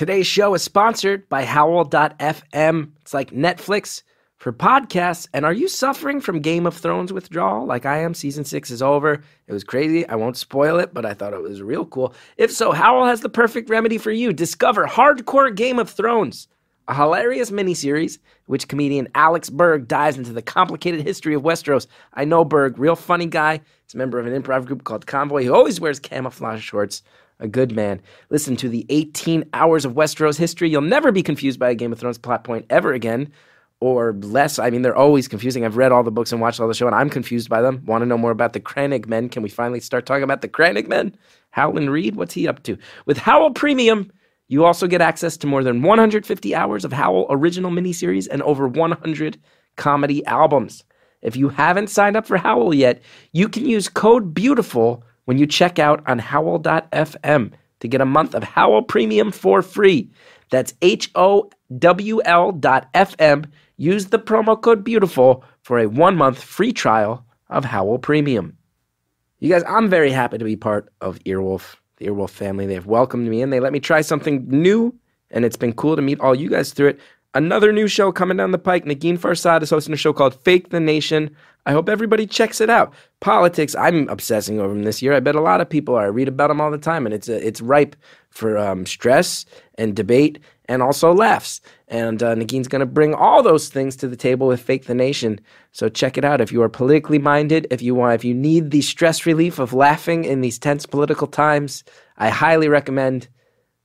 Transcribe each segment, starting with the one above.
Today's show is sponsored by Howl.fm. It's like Netflix for podcasts. And are you suffering from Game of Thrones withdrawal like I am? Season 6 is over. It was crazy. I won't spoil it, but I thought it was real cool. If so, Howl has the perfect remedy for you. Discover Hardcore Game of Thrones, a hilarious miniseries in which comedian Alex Berg dives into the complicated history of Westeros. I know Berg, real funny guy. He's a member of an improv group called Convoy. He always wears camouflage shorts. A good man. Listen to the 18 hours of Westeros history. You'll never be confused by a Game of Thrones plot point ever again, or less. I mean, they're always confusing. I've read all the books and watched all the show, and I'm confused by them. Want to know more about the Crannig Men? Can we finally start talking about the Crannig Men? Howland Reed, what's he up to? With Howl Premium, you also get access to more than 150 hours of Howl original miniseries and over 100 comedy albums. If you haven't signed up for Howl yet, you can use code BEAUTIFUL when you check out on Howl.fm to get a month of Howl Premium for free. That's HOWL.fm. Use the promo code BEAUTIFUL for a 1-month free trial of Howl Premium. You guys, I'm very happy to be part of Earwolf, the Earwolf family. They've welcomed me in. They let me try something new, and it's been cool to meet all you guys through it. Another new show coming down the pike. Negin Farsad is hosting a show called Fake the Nation. I hope everybody checks it out. Politics, I'm obsessing over them this year. I bet a lot of people are. I read about them all the time, and it's ripe for stress and debate and also laughs. And Negin's going to bring all those things to the table with Fake the Nation. So check it out. If you are politically minded, if you need the stress relief of laughing in these tense political times, I highly recommend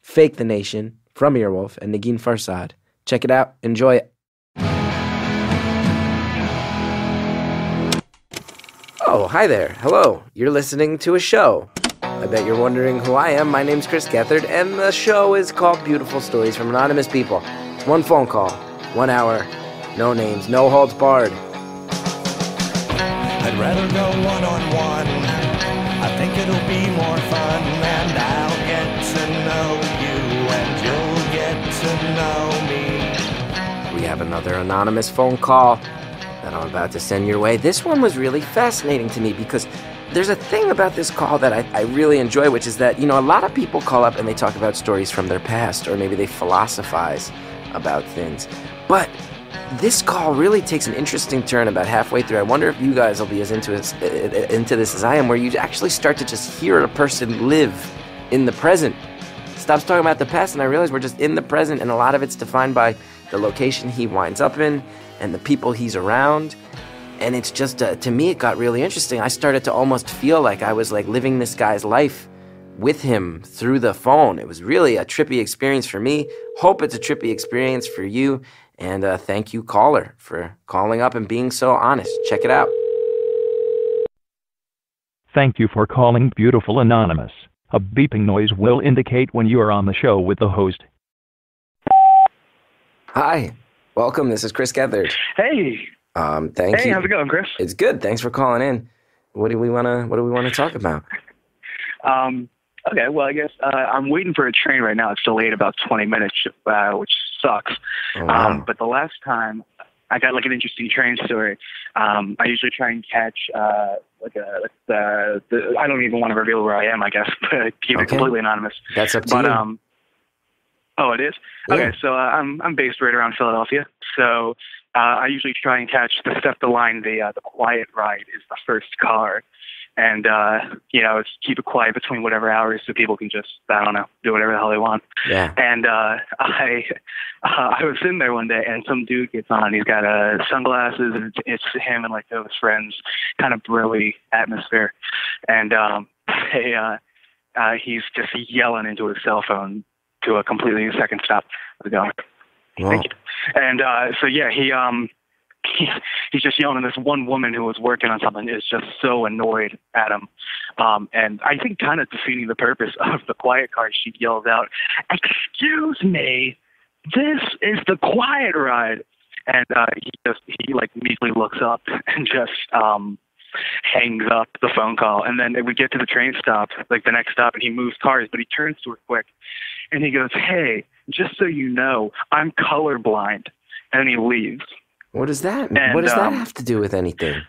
Fake the Nation from Earwolf and Negin Farsad. Check it out. Enjoy it. Oh, hi there. Hello. You're listening to a show. I bet you're wondering who I am. My name's Chris Gethard, and the show is called Beautiful Stories from Anonymous People. It's one phone call, 1 hour, no names, no holds barred. I'd rather go one-on-one. I think it'll be more fun, and I'll get to know you, and you'll get to know me. We have another anonymous phone call that I'm about to send your way. This one was really fascinating to me because there's a thing about this call that I really enjoy, which is that, a lot of people call up and they talk about stories from their past, or maybe they philosophize about things. But this call really takes an interesting turn about halfway through. I wonder if you guys will be as into this as I am, where you actually start to just hear a person live in the present. Stops talking about the past, and I realize we're just in the present, and a lot of it's defined by the location he winds up in and the people he's around. And it's just, to me, it got really interesting. I started to almost feel like I was living this guy's life with him through the phone. It was really a trippy experience for me. Hope it's a trippy experience for you. And thank you, caller, for calling up and being so honest. Check it out. Thank you for calling Beautiful Anonymous. A beeping noise will indicate when you are on the show with the host. Hi. Welcome. This is Chris Gethard. Hey. Thank you. Hey, how's it going, Chris? It's good. Thanks for calling in. What do we want to talk about? Okay, well, I guess I'm waiting for a train right now. It's delayed about 20 minutes, which sucks. Oh, wow. But the last time I got an interesting train story. I usually try and catch I don't even want to reveal where I am, I guess, but keep it completely anonymous. That's up to you. Oh, it is? Yeah. Okay, so I'm based right around Philadelphia. So I usually try and catch the SEPTA line. The quiet ride is the first car. And, it's keep it quiet between whatever hours so people can just, do whatever the hell they want. Yeah. And I was sitting there one day, and some dude gets on. He's got sunglasses, and it's him and two of his friends, kind of brilly atmosphere. And he's just yelling into his cell phone to a completely second stop. How's it going? Wow. Thank you. And he's just yelling, and this one woman who was working on something is just so annoyed at him. And I think kind of defeating the purpose of the quiet car, she yells out, "Excuse me, this is the quiet ride." And he immediately looks up and just hangs up the phone call. And then we get to the train stop, the next stop, and he moves cars, but he turns to her quick. And he goes, "Hey, just so you know, I'm colorblind." And then he leaves. What does that mean? What does that have to do with anything?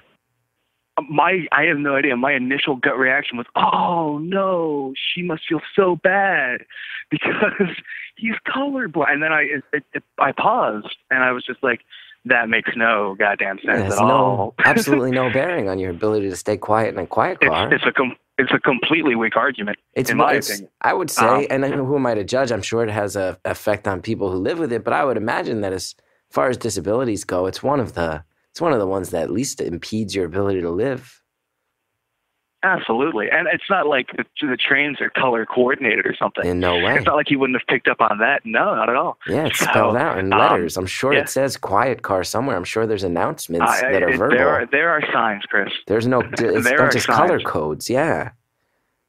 I have no idea. My initial gut reaction was, oh, no, she must feel so bad, because he's colorblind. And then I paused, and I was just like, that makes no goddamn sense at all. Absolutely no bearing on your ability to stay quiet in a quiet car. It's a completely weak argument, in my opinion. I would say, and who am I to judge? I'm sure it has an effect on people who live with it, but I would imagine that as far as disabilities go, it's one of the ones that at least impedes your ability to live. Absolutely. And it's not like the trains are color coordinated or something. In no way. It's not like he wouldn't have picked up on that. No, not at all. Yeah, it's spelled out in letters. I'm sure it says quiet car somewhere. I'm sure there's announcements that are verbal. There are signs, Chris. There's no, it's not just color codes. Yeah.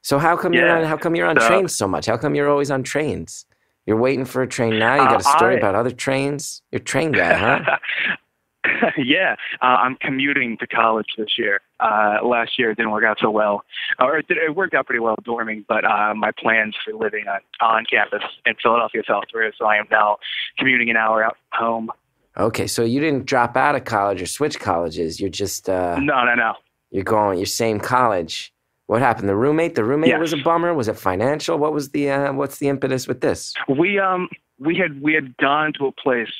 So how come you're on trains so much? How come you're always on trains? You're waiting for a train now. You got a story about other trains. You're a train guy, huh? Yeah, I'm commuting to college this year. Last year it didn't work out so well, or it worked out pretty well dorming, but my plans for living on campus in Philadelphia, South Florida, so I am now commuting an hour out home. Okay, so you didn't drop out of college or switch colleges. You're just No. You're going your same college. What happened? The roommate Yes. was a bummer. Was it financial? What was the what's the impetus with this? We had gone to a place.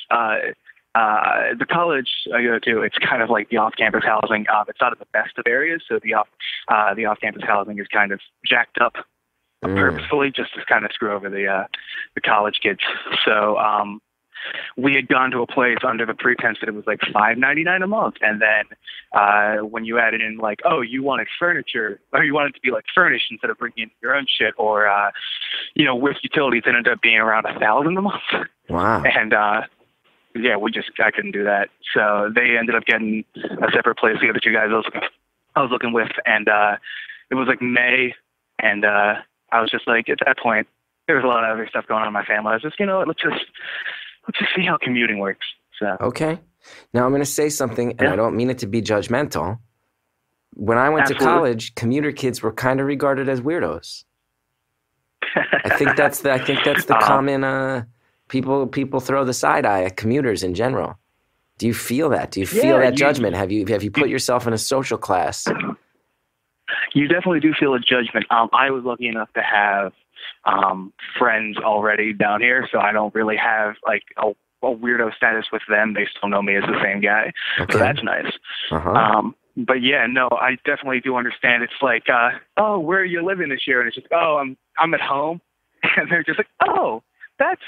The college I go to, it's kind of like the off-campus housing. It's not in the best of areas, so the off-campus housing is kind of jacked up purposefully just to kind of screw over the college kids. So we had gone to a place under the pretense that it was like $5.99 a month, and then when you added in like, oh, you wanted furniture, or you wanted to be like furnished instead of bringing in your own shit, or with utilities, it ended up being around $1,000 a month. Wow. And yeah, I couldn't do that. So they ended up getting a separate place. The other two guys I was looking with, and it was like May, and I was just like, at that point, there was a lot of other stuff going on in my family. I was just, let's just see how commuting works. So okay. Now I'm going to say something, and I don't mean it to be judgmental. When I went to college, commuter kids were kind of regarded as weirdos. I think that's the common. People throw the side eye at commuters in general. Do you feel that? Do you feel that judgment? Have you put yourself in a social class? You definitely do feel a judgment. I was lucky enough to have friends already down here, so I don't really have like a weirdo status with them. They still know me as the same guy, so that's nice. But yeah, no, I definitely do understand. It's like, oh, where are you living this year? And it's just, oh, I'm at home, and they're just like, oh, that's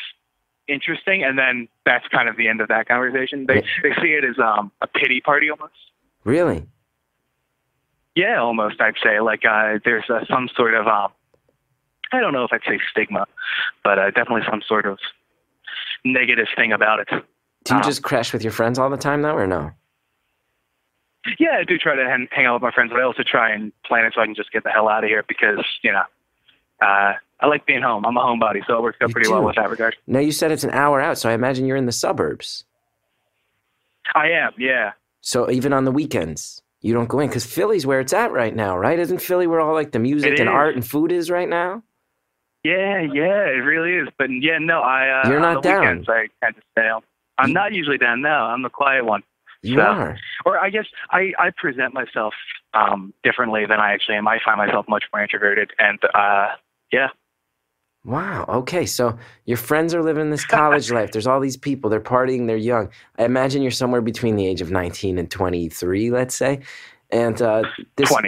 interesting, and then that's kind of the end of that conversation. They see it as a pity party almost. Really? Yeah, almost. I'd say like there's some sort of I don't know if I'd say stigma, but definitely some sort of negative thing about it. Do you just crash with your friends all the time though, or no? Yeah, I do try to hang out with my friends, but I also try and plan it so I can just get the hell out of here because I like being home. I'm a homebody, so it works out pretty well with that regard. Now, you said it's an hour out, so I imagine you're in the suburbs. I am, yeah. So even on the weekends, you don't go in? Because Philly's where it's at right now, right? Isn't Philly where all like the music and art and food is right now? Yeah, it really is. But yeah, no, You're not on the down. Weekends, I kind of stay home. I'm not usually down now. I'm the quiet one. You are. Or I guess I present myself differently than I actually am. I find myself much more introverted, and yeah. Wow. Okay. So your friends are living this college life. There's all these people. They're partying. They're young. I imagine you're somewhere between the age of 19 and 23, let's say. And 20,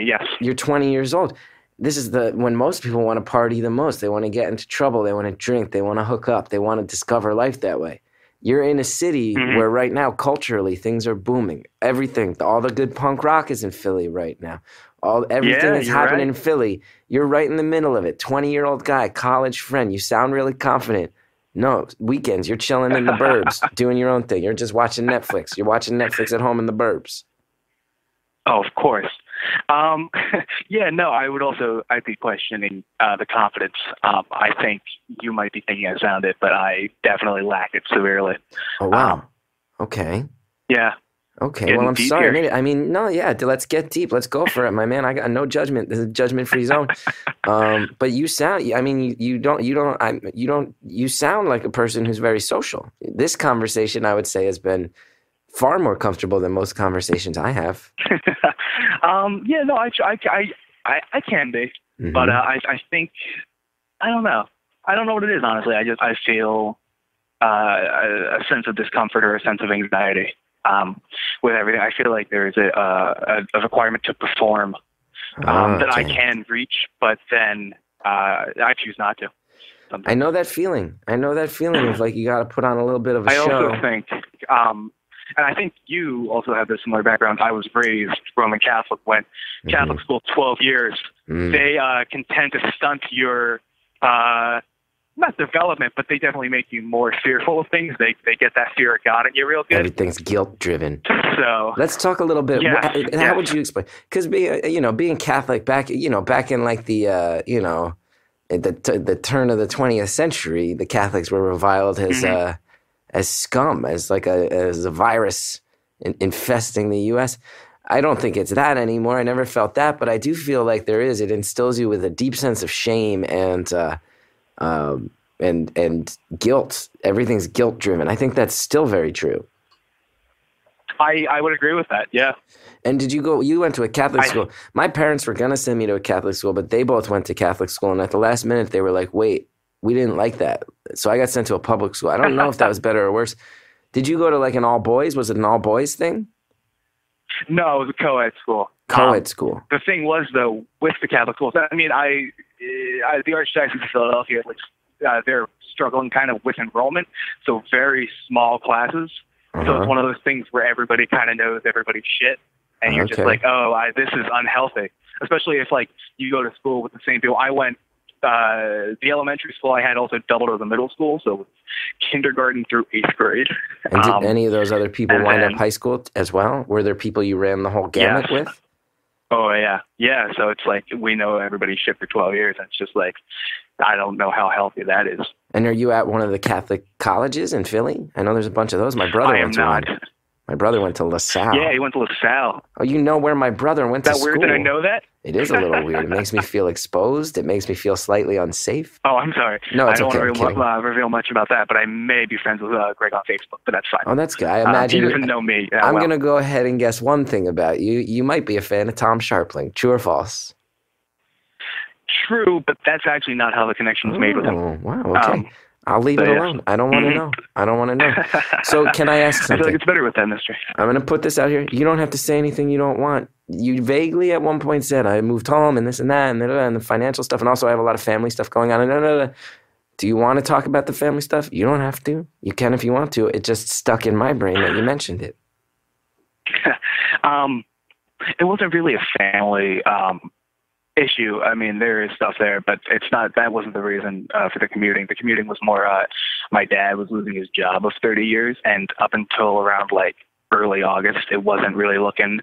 yes. You're 20 years old. This is when most people want to party the most. They want to get into trouble. They want to drink. They want to hook up. They want to discover life that way. You're in a city where right now, culturally, things are booming. Everything, all the good punk rock is in Philly right now. Everything that's happening in Philly, you're right in the middle of it. 20-year-old guy, college friend. You sound really confident. No, weekends, you're chilling in the burbs, doing your own thing. You're just watching Netflix. You're watching Netflix at home in the burbs. Oh, of course. Yeah, no, I'd be questioning the confidence. I think you might be thinking I sound it, but I definitely lack it severely. Oh, wow. Okay. Yeah. Okay, well, I'm sorry. Let's get deep. Let's go for it, my man. I got no judgment. This is a judgment-free zone. But you sound, you sound like a person who's very social. This conversation, I would say, has been far more comfortable than most conversations I have. Yeah, no, I can be, but I think, I don't know. I don't know what it is, honestly. I feel a sense of discomfort or a sense of anxiety with everything. I feel like there is a requirement to perform that I can reach, but then I choose not to. Sometimes. I know that feeling. Of like you got to put on a little bit of a show. I also think, and I think you also have this similar background. I was raised Roman Catholic, went Catholic school 12 years. They can tend to stunt your not development, but they definitely make you more fearful of things. They get that fear of God in you real good. Everything's guilt driven. So let's talk a little bit. How would you explain? Because being Catholic back in like the at the turn of the 20th century, the Catholics were reviled as scum, as a virus infesting the U.S. I don't think it's that anymore. I never felt that, but I do feel like there is. It instills you with a deep sense of shame and guilt. Everything's guilt driven. I think that's still very true. I would agree with that. Yeah. And you went to a Catholic school. My parents were going to send me to a Catholic school, but they both went to Catholic school. And at the last minute, they were like, wait, we didn't like that. So I got sent to a public school. I don't know if that was better or worse. Did you go to like an all boys? Was it an all boys thing? No, it was a co-ed school. Co-ed school. The thing was, though, with the Catholic schools, I mean, the Archdiocese of Philadelphia, they're struggling kind of with enrollment. So very small classes. So it's one of those things where everybody kind of knows everybody's shit. And you're just like, this is unhealthy. Especially if, like, you go to school with the same people. I went, the elementary school I had also doubled as a middle school. So it was kindergarten through 8th grade. And did any of those other people wind up high school as well? Were there people you ran the whole gamut with? Oh, yeah. Yeah, so it's like we know everybody's shit for 12 years. And it's just like, I don't know how healthy that is. And are you at one of the Catholic colleges in Philly? I know there's a bunch of those. My brother went to one. My brother went to LaSalle. Yeah, he went to LaSalle. Oh, you know where my brother went to school. Is that weird that I know that? It is a little weird. It makes me feel exposed. It makes me feel slightly unsafe. Oh, I'm sorry. No, it's okay. I don't want to reveal much about that, but I may be friends with Greg on Facebook, but that's fine. Oh, that's good. I imagine he doesn't know me. I'm going to go ahead and guess one thing about you. You might be a fan of Tom Sharpling. True or false? True, but that's actually not how the connection was made with him. Oh, wow. Okay. I'll leave it alone. I don't want to know. I don't want to know. So can I ask something? I feel like it's better with that mystery. I'm going to put this out here. You don't have to say anything you don't want. You vaguely at one point said, I moved home and this and that and the financial stuff. And also I have a lot of family stuff going on. Do you want to talk about the family stuff? You don't have to. You can if you want to. It just stuck in my brain that you mentioned it. It wasn't really a family issue. I mean, there is stuff there, but it's not. That wasn't the reason for the commuting. The commuting was more. My dad was losing his job of 30 years, and up until around like early August, it wasn't really looking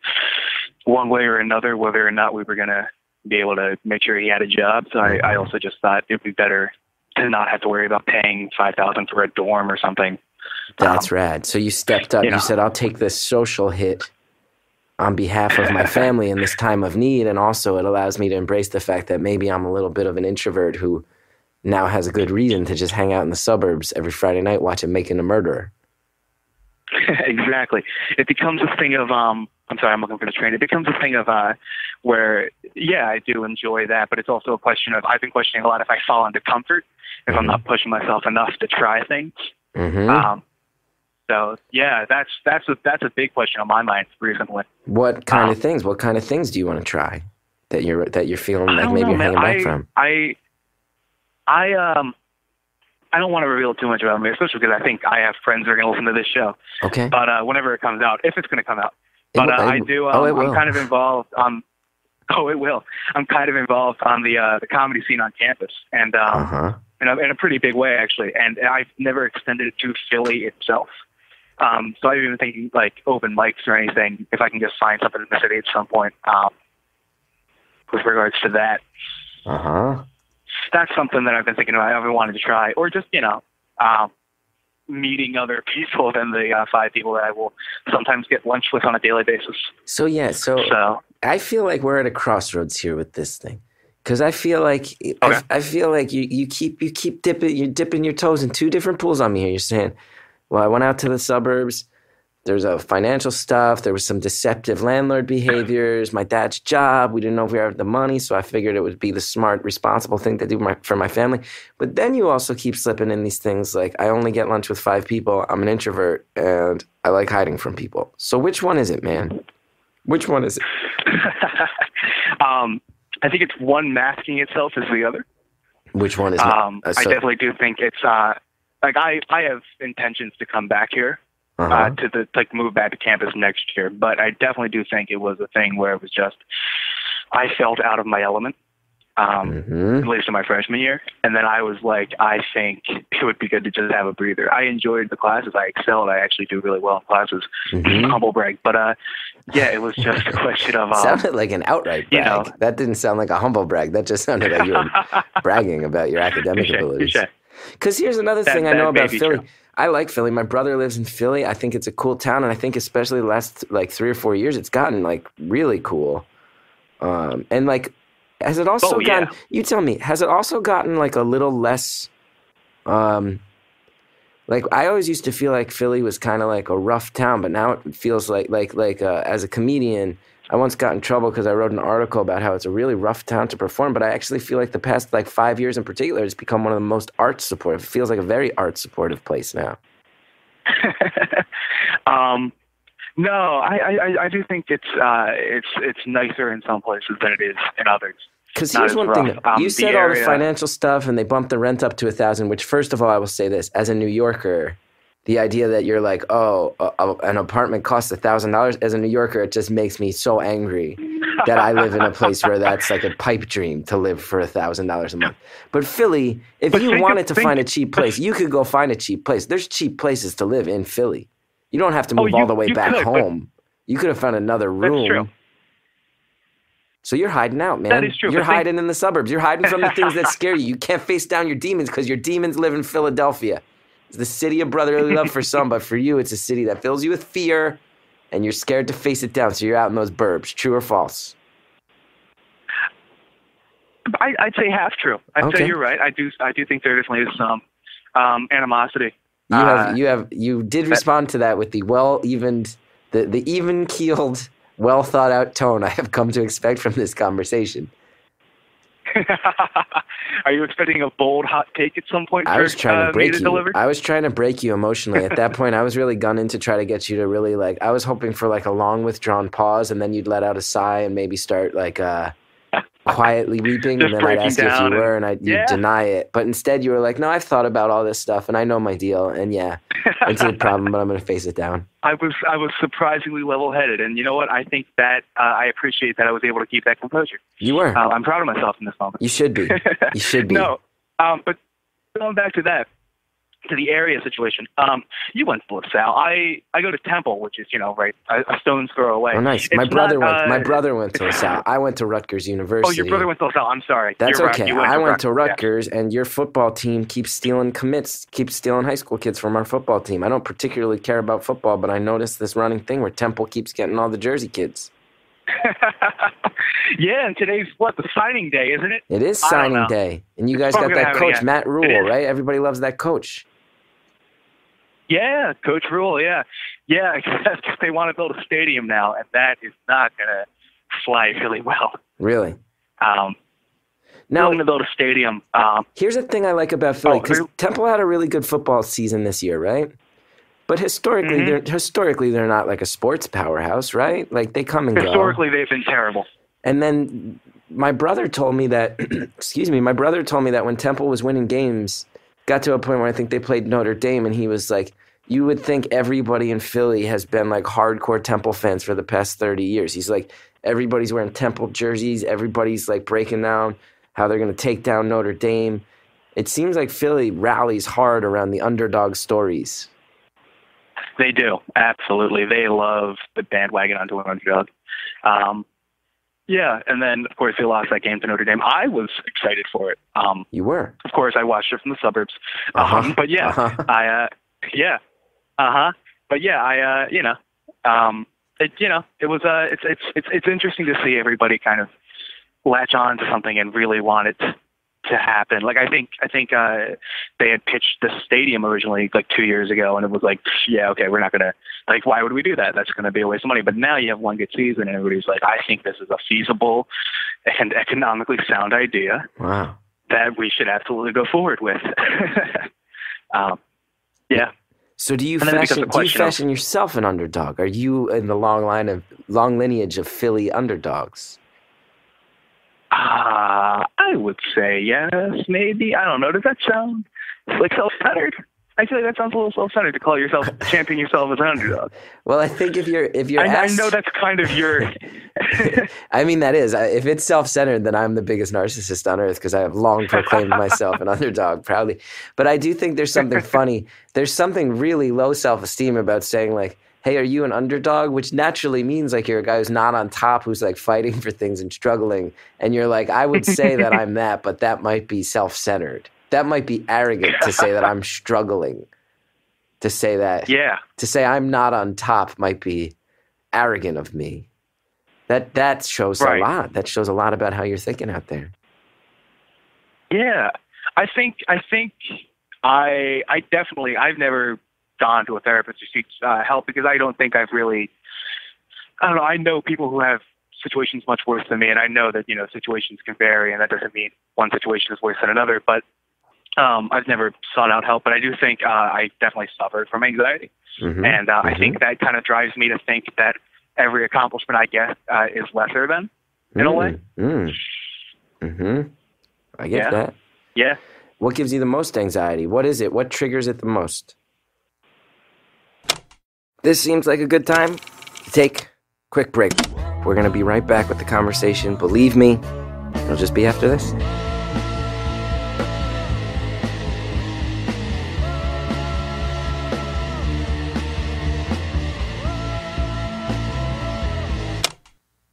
one way or another whether or not we were gonna be able to make sure he had a job. So I also just thought it'd be better to not have to worry about paying $5,000 for a dorm or something. That's rad. So you stepped up. You said, "I'll take this social hit on behalf of my family in this time of need, and also it allows me to embrace the fact that maybe I'm a little bit of an introvert who now has a good reason to just hang out in the suburbs every Friday night watching Making a Murderer." Exactly. It becomes a thing of, I'm sorry, I'm looking for the train. It becomes a thing of where, yeah, I do enjoy that, but it's also a question of, I've been questioning a lot if I fall into comfort, if I'm not pushing myself enough to try things. So yeah, that's a big question on my mind recently. What kind of things? What kind of things do you want to try that you're feeling like maybe you're hanging back from? I don't want to reveal too much about me, especially because I think I have friends that are going to listen to this show. Okay. But whenever it comes out, if it's going to come out, I do. I'm kind of involved on. Oh, it will. I'm kind of involved on the comedy scene on campus, and in a pretty big way actually. And I've never extended it to Philly itself. So I've even thinking like open mics or anything, if I can just find something in the city at some point, with regards to that. That's something that I've been thinking about. I've been wanting to try, or just, meeting other people than the 5 people that I will sometimes get lunch with on a daily basis. So I feel like we're at a crossroads here with this thing. Because I feel like you keep dipping your toes in 2 different pools on me here. You're saying, well, I went out to the suburbs there's a financial stuff. There was some deceptive landlord behaviors. My dad's job. We didn't know if we had the money, so I figured it would be the smart, responsible thing to do for my family. But then you also keep slipping in these things like I only get lunch with 5 people. I'm an introvert, and I like hiding from people. So which one is it, man? Which one is it? I think it's one masking itself as the other. Which one is it? I definitely do think it's like I have intentions to come back here. To move back to campus next year. But I definitely do think it was a thing where it was just, I felt out of my element, at least in my freshman year. And then I was like, I think it would be good to just have a breather. I enjoyed the classes. I excelled. I actually do really well in classes. Humble brag. But yeah, it was just a question of... sounded like an outright brag. You know, that didn't sound like a humble brag. That just sounded like you were bragging about your academic abilities. Because here's another thing I know about Philly. True. I like Philly. My brother lives in Philly. I think it's a cool town, and I think especially the last 3 or 4 years, it's gotten like really cool. And like, has it also gotten? You tell me. Has it also gotten like a little less? Like I always used to feel like Philly was kind of like a rough town, but now it feels like as a comedian, I once got in trouble because I wrote an article about how it's a really rough town to perform, but I actually feel like the past 5 years in particular, it's become one of the most art supportive. It feels like a very art supportive place now. No, I do think it's nicer in some places than it is in others. Because here's one thing. You said all the financial stuff and they bumped the rent up to $1,000, which first of all, I will say this, as a New Yorker, the idea that you're like, an apartment costs $1,000 as a New Yorker, it just makes me so angry that I live in a place where that's like a pipe dream to live for $1,000 a month. But Philly, if you wanted to find a cheap place, you could go find a cheap place. There's cheap places to live in Philly. You don't have to move all the way back home. You could have found another room. That's true. So you're hiding out, man. That is true. You're hiding in the suburbs. You're hiding from the things that scare you. You can't face down your demons because your demons live in Philadelphia. It's the city of brotherly love for some, but for you, it's a city that fills you with fear, and you're scared to face it down, so you're out in those burbs. True or false? I'd say half true. I'd say you're right. I do think there definitely is some animosity. You did respond to that with the well-evened, the even-keeled, well-thought-out tone I have come to expect from this conversation. Are you expecting a bold hot take at some point? I was trying to break you. Deliver? I was trying to break you emotionally. At that point, I was really gunning to try to get you to really I was hoping for like a long withdrawn pause, and then you'd let out a sigh and maybe start quietly weeping, and then I'd ask you if you were, and you'd deny it. But instead, you were like, "No, I've thought about all this stuff, and I know my deal, and yeah, it's a problem, but I'm going to face it down." I was surprisingly level-headed, and you know what? I think that I appreciate that I was able to keep that composure. You were. I'm proud of myself in this moment. You should be. You should be. No, but going back to that, to the area situation. You went to LaSalle. I go to Temple, which is right a stone's throw away. Oh, nice. My brother went to LaSalle. I went to Rutgers University. Oh, your brother went to LaSalle. I'm sorry. That's You're okay. Right. I went to Rutgers, and your football team keeps stealing commits, keeps stealing high school kids from our football team. I don't particularly care about football, but I noticed this running thing where Temple keeps getting all the Jersey kids. Yeah, and today's the signing day, isn't it? It is signing day, and you guys got that coach, Matt Rule, right? Everybody loves that coach. Yeah, Coach Rule, yeah. Because they want to build a stadium now, and that is not going to fly really well. Really? Now going to build a stadium. Here's the thing I like about Philly, because Temple had a really good football season this year, right? But historically, they're not like a sports powerhouse, right? Like they come and go. Historically, they've been terrible. And then my brother told me that, my brother told me that when Temple was winning games, got to a point where I think they played Notre Dame, and he was like, you would think everybody in Philly has been like hardcore Temple fans for the past 30 years. He's like, everybody's wearing Temple jerseys. Everybody's like breaking down how they're going to take down Notre Dame. It seems like Philly rallies hard around the underdog stories. They do. Absolutely. They love the bandwagon onto an underdog. Yeah, and then, of course, they lost that game to Notre Dame. I was excited for it. You were? Of course, I watched it from the suburbs. But yeah, it's interesting to see everybody kind of latch on to something and really want it to happen. Like I think they had pitched the stadium originally like 2 years ago, and it was like, yeah, okay, we're not gonna, like, why would we do that? That's gonna be a waste of money. But now you have one good season, and everybody's like, I think this is a feasible and economically sound idea. Wow. That we should absolutely go forward with. Yeah. So do you fashion yourself an underdog? Are you in the long lineage of Philly underdogs? I would say yes, maybe. I don't know. Does that sound like self-centered? I feel like that sounds a little self-centered to call yourself, champion yourself as an underdog. Well, I think if you're I know that's kind of your... I mean, that is. If it's self-centered, then I'm the biggest narcissist on earth because I have long proclaimed myself an underdog, proudly. But I do think there's something funny. There's something really low self-esteem about saying, like, hey, are you an underdog? Which naturally means like you're a guy who's not on top, who's like fighting for things and struggling. And you're like, I would say that I'm that, but that might be self-centered. That might be arrogant to say that I'm struggling. To say that. Yeah. To say I'm not on top might be arrogant of me. That shows a lot. That shows a lot about how you're thinking out there. Yeah. I think I definitely, I've never gone to a therapist to seek help because I don't think I know people who have situations much worse than me, and I know that, situations can vary, and that doesn't mean one situation is worse than another, but I've never sought out help, but I do think I definitely suffered from anxiety, and I think that kind of drives me to think that every accomplishment I get is lesser than, in a way. I get that. Yeah. What gives you the most anxiety? What is it? What triggers it the most? This seems like a good time to take a quick break. We're going to be right back with the conversation. Believe me, it'll just be after this.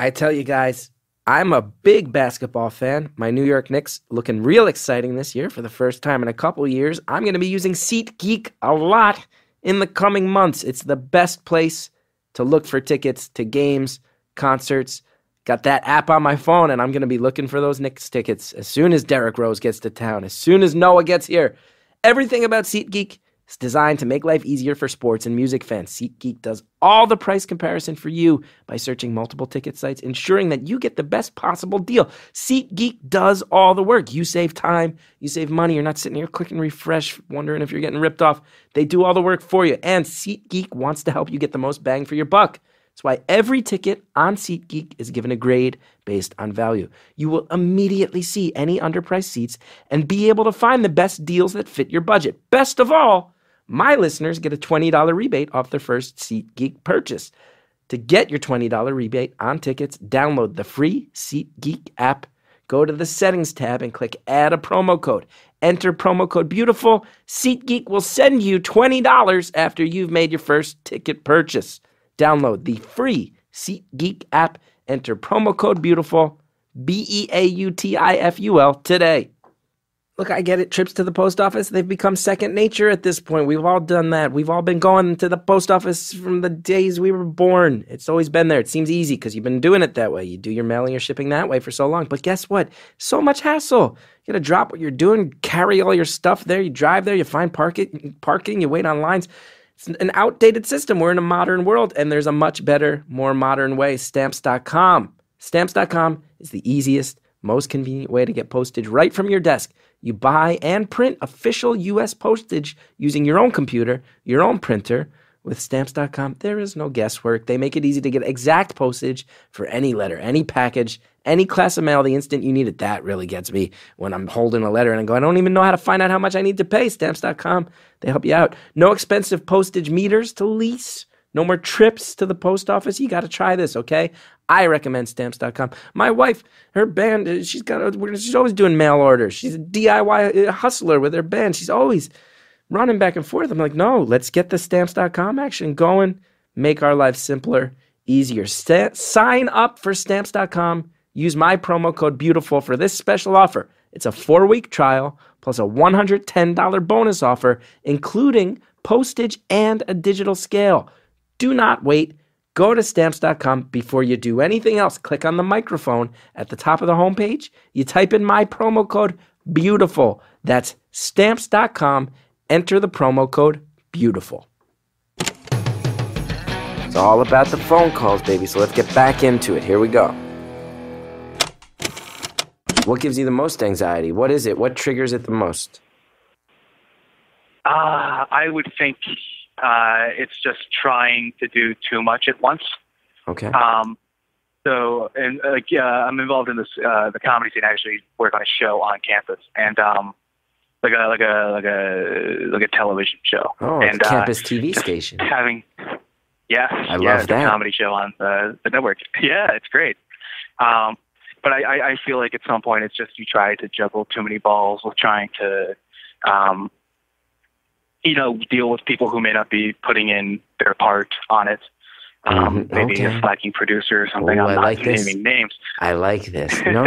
I tell you guys, I'm a big basketball fan. My New York Knicks looking real exciting this year. For the first time in a couple years, I'm going to be using SeatGeek a lot in the coming months. It's the best place to look for tickets to games, concerts. Got that app on my phone, and I'm going to be looking for those Knicks tickets as soon as Derrick Rose gets to town, as soon as Noah gets here. Everything about SeatGeek is designed to make life easier for sports and music fans. SeatGeek does all the price comparison for you by searching multiple ticket sites, ensuring that you get the best possible deal. SeatGeek does all the work. You save time, you save money. You're not sitting here clicking refresh, wondering if you're getting ripped off. They do all the work for you, and SeatGeek wants to help you get the most bang for your buck. That's why every ticket on SeatGeek is given a grade based on value. You will immediately see any underpriced seats and be able to find the best deals that fit your budget. Best of all, my listeners get a $20 rebate off their first SeatGeek purchase. To get your $20 rebate on tickets, download the free SeatGeek app, go to the settings tab and click add a promo code. Enter promo code BEAUTIFUL. SeatGeek will send you $20 after you've made your first ticket purchase. Download the free SeatGeek app, enter promo code BEAUTIFUL, BEAUTIFUL today. Look, I get it. Trips to the post office, they've become second nature at this point. We've all done that. We've all been going to the post office from the days we were born. It's always been there. It seems easy because you've been doing it that way. You do your mailing or shipping that way for so long. But guess what? So much hassle. You got to drop what you're doing, carry all your stuff there. You drive there, you find parking, you wait on lines. It's an outdated system. We're in a modern world, and there's a much better, more modern way, Stamps.com. Stamps.com is the easiest, most convenient way to get postage right from your desk. You buy and print official U.S. postage using your own computer, your own printer. With Stamps.com, there is no guesswork. They make it easy to get exact postage for any letter, any package, any class of mail the instant you need it. That really gets me when I'm holding a letter and I go, I don't even know how to find out how much I need to pay. Stamps.com, they help you out. No expensive postage meters to lease. No more trips to the post office. You got to try this, okay? I recommend Stamps.com. My wife, her band, she's always doing mail orders. She's a DIY hustler with her band. She's always running back and forth. I'm like, no, let's get the Stamps.com action going. Make our lives simpler, easier. Sign up for Stamps.com. Use my promo code BEAUTIFUL for this special offer. It's a 4-week trial plus a $110 bonus offer, including postage and a digital scale. Do not wait. Go to Stamps.com before you do anything else. Click on the microphone at the top of the homepage. You type in my promo code beautiful. That's stamps.com. Enter the promo code BEAUTIFUL. It's all about the phone calls, baby, so let's get back into it. Here we go. What gives you the most anxiety? What is it? What triggers it the most? I would think it's just trying to do too much at once. Okay. So, and I'm involved in this the comedy scene. I actually work on a show on campus, and like a television show. Oh, it's and, a campus TV station. I love that. A comedy show on the network. Yeah, it's great. But I feel like at some point it's just you try to juggle too many balls with trying to, deal with people who may not be putting in their part on it. Maybe a slacking producer or something. I'm not naming names. I like this. No.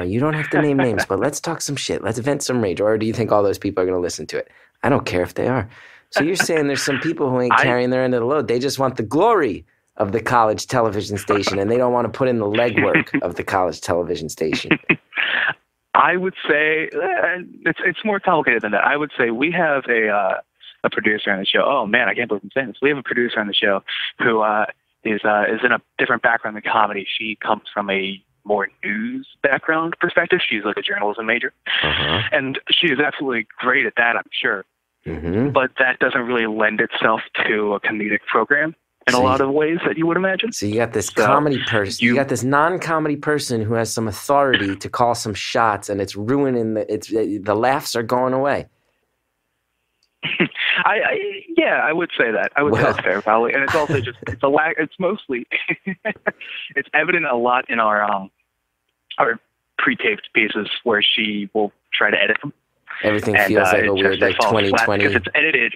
You don't have to name names, but let's talk some shit. Let's vent some rage. Or do you think all those people are going to listen to it? I don't care if they are. So you're saying there's some people who ain't carrying their end of the load. They just want the glory of the college television station, and they don't want to put in the legwork of the college television station. I would say it's more complicated than that. I would say we have a producer on the show. Oh man, I can't believe I'm saying this. We have a producer on the show who is in a different background than comedy. She comes from a more news background perspective. She's like a journalism major, and she is absolutely great at that, I'm sure. But that doesn't really lend itself to a comedic program in a lot of ways that you would imagine. So you got this comedy person, you got this non-comedy person who has some authority to call some shots, and it's ruining the laughs are going away. I would say that. I would say that's fair, probably. And it's also just it's a lack. It's mostly it's evident a lot in our pre-taped pieces where she will try to edit them. Everything feels like a weird 2020 because it's edited.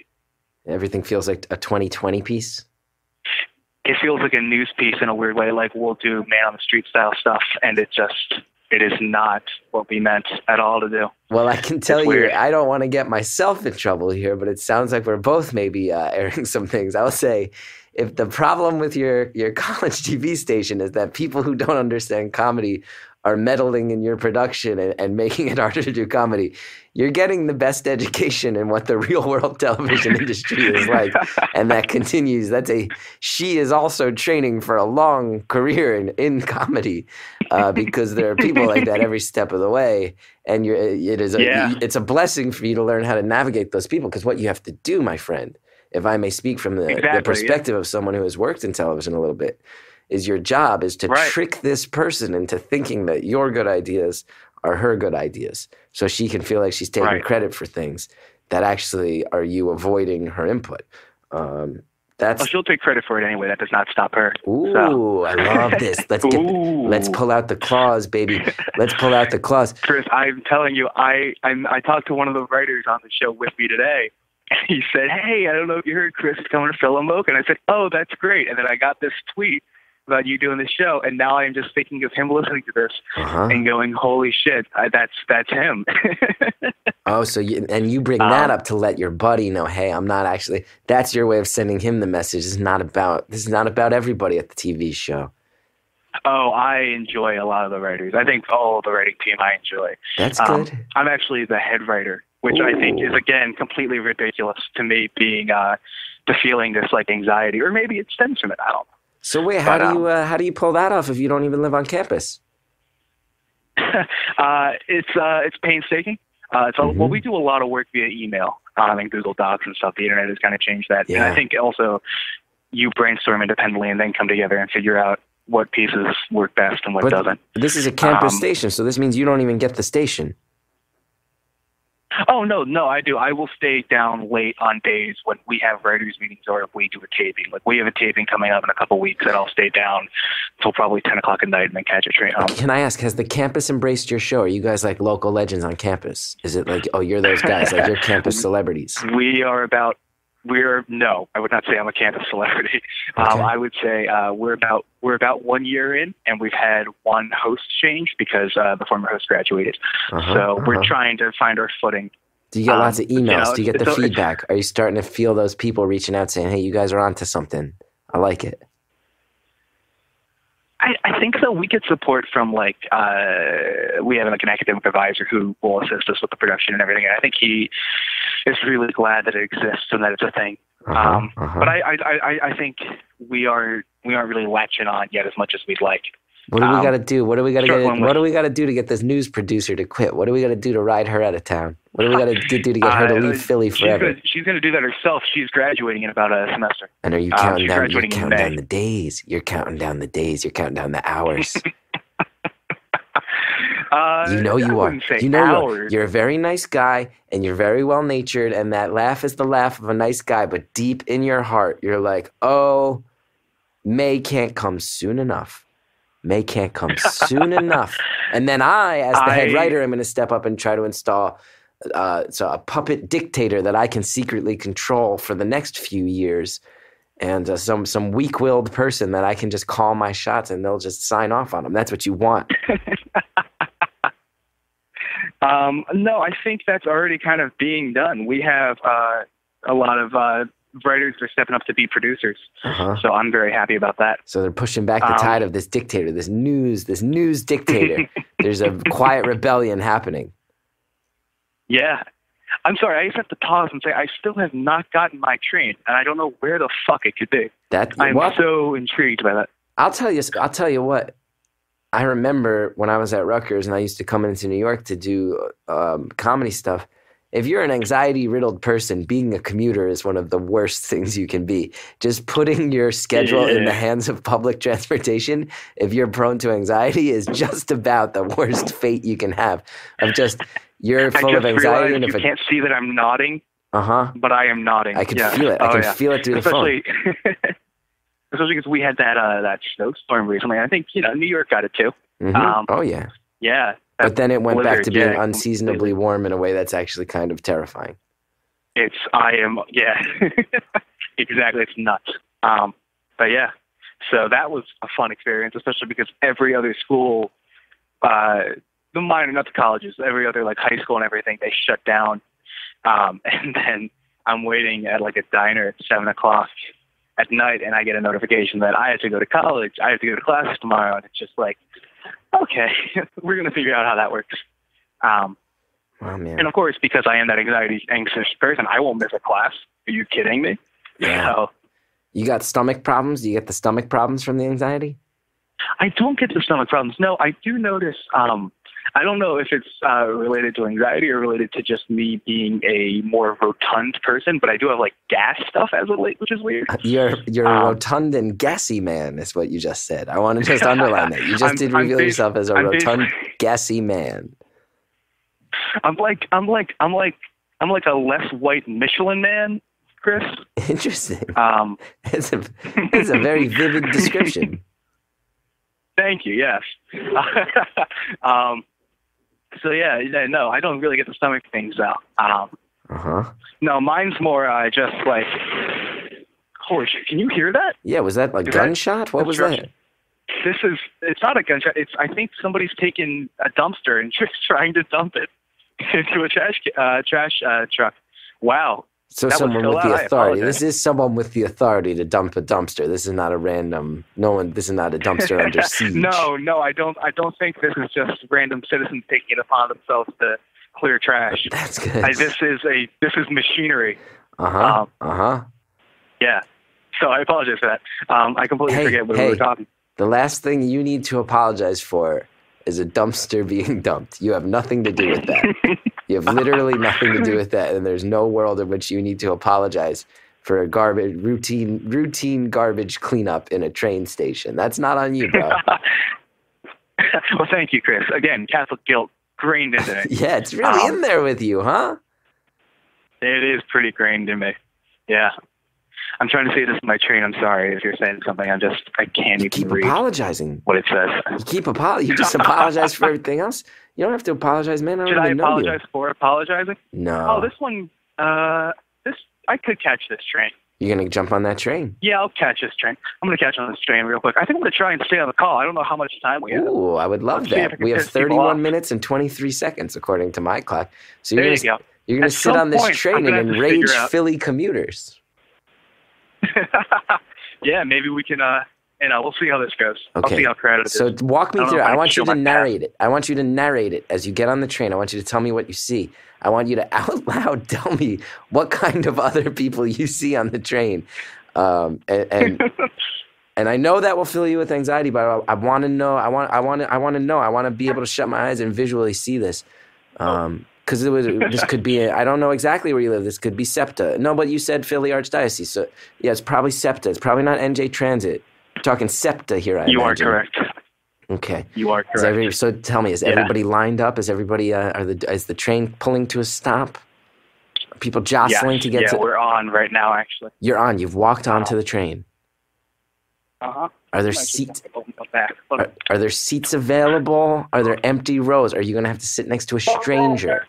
Everything feels like a 2020 piece. It feels like a news piece in a weird way. Like we'll do man on the street style stuff, and it is not what we meant at all to do. Well, I can tell you, I don't want to get myself in trouble here, but it sounds like we're both maybe airing some things. I will say, if the problem with your college TV station is that people who don't understand comedy are meddling in your production and making it harder to do comedy, you're getting the best education in what the real world television industry is like. And that continues. She is also training for a long career in comedy because there are people like that every step of the way. And it's a blessing for you to learn how to navigate those people, because what you have to do, my friend, if I may speak from the perspective of someone who has worked in television a little bit, is your job is to trick this person into thinking that your good ideas are her good ideas, so she can feel like she's taking credit for things that actually are you avoiding her input. She'll take credit for it anyway. That does not stop her. Ooh, I love this. Let's pull out the claws, baby. Let's pull out the claws. Chris, I'm telling you, I talked to one of the writers on the show with me today, and he said, "Hey, I don't know if you heard Chris is coming to Philamoke," and I said, "Oh, that's great." And then I got this tweet about you doing the show, and now I'm just thinking of him listening to this and going, "Holy shit, that's him." Oh, so you bring that up to let your buddy know, hey, I'm not actually. That's your way of sending him the message. This is not about everybody at the TV show. Oh, I enjoy a lot of the writers. I think all of the writing team I enjoy. That's good. I'm actually the head writer, which I think is again completely ridiculous to me, being the feeling this like anxiety, or maybe it stems from it. I don't know. So wait, how do you pull that off if you don't even live on campus? It's painstaking. Well, we do a lot of work via email and Google Docs and stuff. The internet has kind of changed that. Yeah. And I think also you brainstorm independently and then come together and figure out what pieces work best and what doesn't. This is a campus station, so this means you don't even get the station. Oh, no, I do. I will stay down late on days when we have writers' meetings or if we do a taping. Like, we have a taping coming up in a couple of weeks, and I'll stay down until probably 10 o'clock at night and then catch a train home. Can I ask, has the campus embraced your show? Are you guys like local legends on campus? Is it like, oh, you're those guys, like you're campus celebrities? No, I would not say I'm a campus celebrity. Okay. I would say we're about 1 year in, and we've had one host change because the former host graduated. So we're trying to find our footing. Do you get lots of emails? Do you get the feedback? Are you starting to feel those people reaching out saying, hey, you guys are onto something? I like it. I think so. We get support from we have like an academic advisor who will assist us with the production and everything. And I think he is really glad that it exists and that it's a thing. But I think we aren't really latching on yet as much as we'd like. What do we got to do? What do we got to do to get this news producer to quit? What do we got to do to ride her out of town? What do we got to do to get her to leave Philly forever? She's going to do that herself. She's graduating in about a semester. And are you counting down? You're counting down the days. You're counting down the days. You're counting down the hours. You are. You're a very nice guy, and you're very well natured, and that laugh is the laugh of a nice guy. But deep in your heart, you're like, oh, May can't come soon enough. May can't come soon enough. And then as the head writer, I'm going to step up and try to install a puppet dictator that I can secretly control for the next few years, and some weak-willed person that I can just call my shots and they'll just sign off on them. That's what you want. No, I think that's already kind of being done. We have a lot of writers are stepping up to be producers. So I'm very happy about that. So they're pushing back the tide of this dictator, this news dictator. There's a quiet rebellion happening. Yeah. I'm sorry, I just have to pause and say I still have not gotten my train, and I don't know where the fuck it could be. I'm so intrigued by that. I'll tell you what. I remember when I was at Rutgers and I used to come into New York to do comedy stuff. If you're an anxiety-riddled person, being a commuter is one of the worst things you can be. Just putting your schedule in the hands of public transportation, if you're prone to anxiety, is just about the worst fate you can have. You're full of anxiety. And you can't see that I'm nodding, but I am nodding. I can feel it. I can feel it through the phone. Especially because we had that snowstorm recently. I think, New York got it too. Oh, yeah. Yeah. But then it went back to being unseasonably warm in a way that's actually kind of terrifying. Exactly. It's nuts. But yeah, so that was a fun experience, especially because every other school, not the colleges, every other like high school and everything, they shut down. And then I'm waiting at like a diner at 7:00 at night, and I get a notification that I have to go to college. I have to go to classes tomorrow, and it's just like, okay, we're going to figure out how that works. Oh, man. And of course, because I am that anxious person, I won't miss a class. Are you kidding me? Yeah. So, you got stomach problems? Do you get the stomach problems from the anxiety? I don't get the stomach problems. No, I do notice, I don't know if it's related to anxiety or related to just me being a more rotund person, but I do have like gas stuff as of late, which is weird. You're a rotund and gassy man, is what you just said. I want to just underline that. You just did reveal yourself as a rotund, gassy man. I'm like a less white Michelin man, Chris. Interesting. It's a very vivid description. Thank you. Yes. So no, I don't really get the stomach things out. No, mine's more just like, holy shit! Can you hear that? Yeah, was that a gunshot? What was that? It's not a gunshot. I think somebody's taken a dumpster and just trying to dump it into a trash truck. Wow. So someone with the authority. This is someone with the authority to dump a dumpster. This is not a random. This is not a dumpster under siege. No, I don't think this is just random citizens taking it upon themselves to clear trash. That's good. This is machinery. Yeah. So I apologize for that. I completely forget what we were talking. The last thing you need to apologize for is a dumpster being dumped. You have nothing to do with that. You have literally nothing to do with that, and there's no world in which you need to apologize for a routine garbage cleanup in a train station. That's not on you, bro. Well, thank you, Chris. Again, Catholic guilt grained into it. Yeah, it's really in there with you, huh? It is pretty grained in me. Yeah. I'm trying to say this is my train. I'm sorry if you're saying something. I can't even read apologizing. What it says. You just apologize for everything else. You don't have to apologize, man. Should I apologize for apologizing? No. Oh, this one. I could catch this train. You're gonna jump on that train? Yeah, I'll catch this train. I'm gonna catch on this train real quick. I think I'm gonna try and stay on the call. I don't know how much time we have. Ooh, I would love that. We have 31 minutes and 23 seconds according to my clock. So there you go. You're gonna sit on this train and enrage Philly commuters. Yeah, maybe we can we'll see how this goes. Okay. I'll see how crowded it is. So walk me I don't through know it. if I I want can you show to my narrate it. I want you to narrate it as you get on the train. I want you to tell me what you see. I want you to out loud tell me what kind of other people you see on the train. And I know that will fill you with anxiety, but I want to know. I want to know. I want to be able to shut my eyes and visually see this. Because this could be, I don't know exactly where you live. This could be SEPTA. No, but you said Philly Archdiocese. So, yeah, it's probably SEPTA. It's probably not NJ Transit. We're talking SEPTA here, I You imagine. are correct. Okay. You are correct. So tell me, is everybody lined up? Is everybody, is the train pulling to a stop? Are people jostling to get to? Yeah, we're on right now, actually. You're on. You've walked onto the train. Uh-huh. Are there seats? Are there seats available? Are there empty rows? Are you going to have to sit next to a stranger?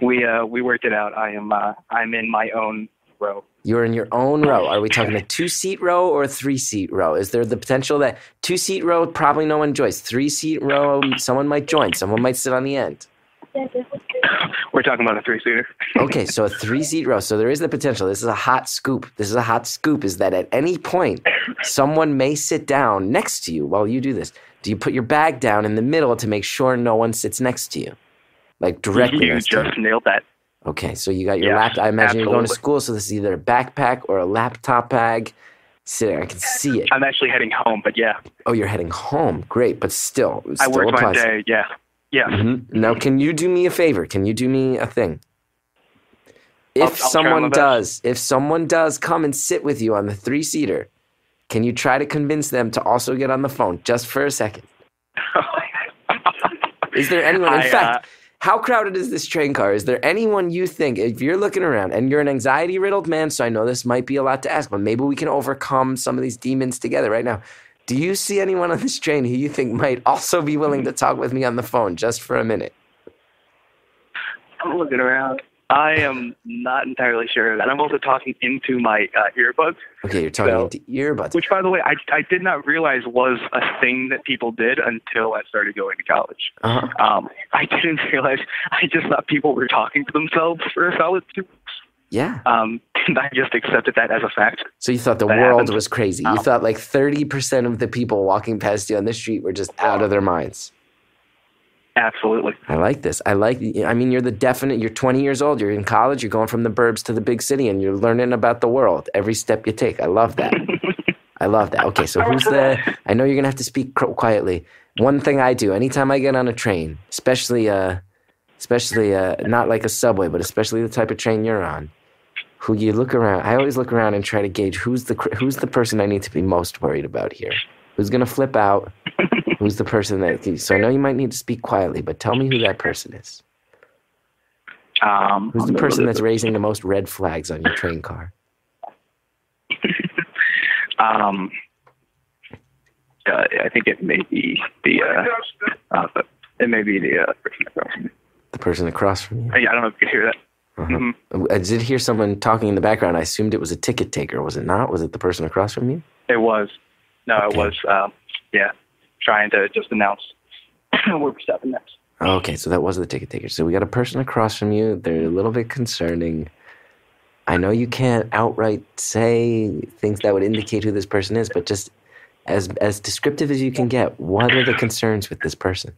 We worked it out. I'm in my own row. You're in your own row. Are we talking a 2-seat row or a 3-seat row? Is there the potential that 2-seat row, probably no one joins. 3-seat row, someone might join. Someone might sit on the end. We're talking about a 3-seater. Okay, so a 3-seat row. So there is the potential. This is a hot scoop. Is that at any point, someone may sit down next to you while you do this. Do you put your bag down in the middle to make sure no one sits next to you? Like directly next to you? You just nailed that. Okay, so you got your laptop. I imagine you're going to school, so this is either a backpack or a laptop bag. Sitting, I can see it. I'm actually heading home, but yeah. Oh, you're heading home. Great, but still I worked my applies. day, yeah. Yeah. Mm-hmm. Now, can you do me a favor? Can you do me a thing? If I'll someone does come and sit with you on the 3-seater, can you try to convince them to also get on the phone just for a second? Is there anyone? In fact, how crowded is this train car? Is there anyone you think, if you're looking around, and you're an anxiety-riddled man, so I know this might be a lot to ask, but maybe we can overcome some of these demons together right now. Do you see anyone on this train who you think might also be willing to talk with me on the phone just for a minute? I'm looking around. I am not entirely sure of that. I'm also talking into my earbuds. Okay, you're talking into earbuds. Which, by the way, I did not realize was a thing that people did until I started going to college. Uh-huh. I didn't realize. I just thought people were talking to themselves for a solid 2 weeks. Yeah. And I just accepted that as a fact. So you thought the world was crazy. You thought like 30% of the people walking past you on the street were just out of their minds. Absolutely. I like this. I mean, you're 20 years old. You're in college. You're going from the burbs to the big city, and you're learning about the world every step you take. I love that. I love that. Okay, so I know you're going to have to speak quietly. One thing I do anytime I get on a train, especially not like a subway, but especially the type of train you're on, who you look around. I always look around and try to gauge who's the person I need to be most worried about here. Who's going to flip out? Who's the person that... So I know you might need to speak quietly, but tell me who that person is. Who's the person that's raising the most red flags on your train car? I think it may be the person across from me. The person across from you? I don't know if you could hear that. Uh-huh. Mm-hmm. I did hear someone talking in the background. I assumed it was a ticket taker. Was it not? Was it the person across from you? It was. No, Okay. It was, trying to just announce where we're stopping next. Okay, so that was the ticket taker. So we got a person across from you. They're a little bit concerning. I know you can't outright say things that would indicate who this person is, but just as descriptive as you can get, what are the concerns with this person?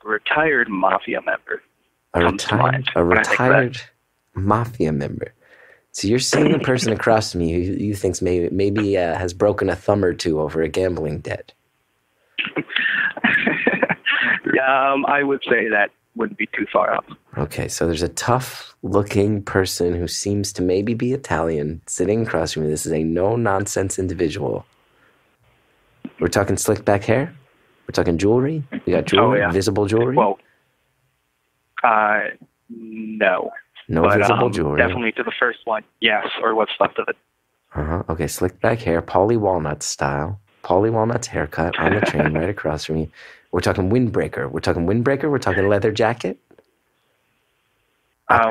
Retired mafia member. A retired mafia member. So you're seeing the person across from you who you think maybe has broken a thumb or two over a gambling debt. I would say that wouldn't be too far off. Okay, so there's a tough-looking person who seems to maybe be Italian sitting across from you. This is a no-nonsense individual. We're talking slick back hair? We're talking jewelry? We got jewelry? Oh, yeah. Visible jewelry? Well, no. No visible jewelry. Definitely to the first one, yes, or what's left of it. Okay, slick back hair, Paulie Walnut style. Paulie Walnut's haircut on the train right across from you. We're talking windbreaker. We're talking leather jacket.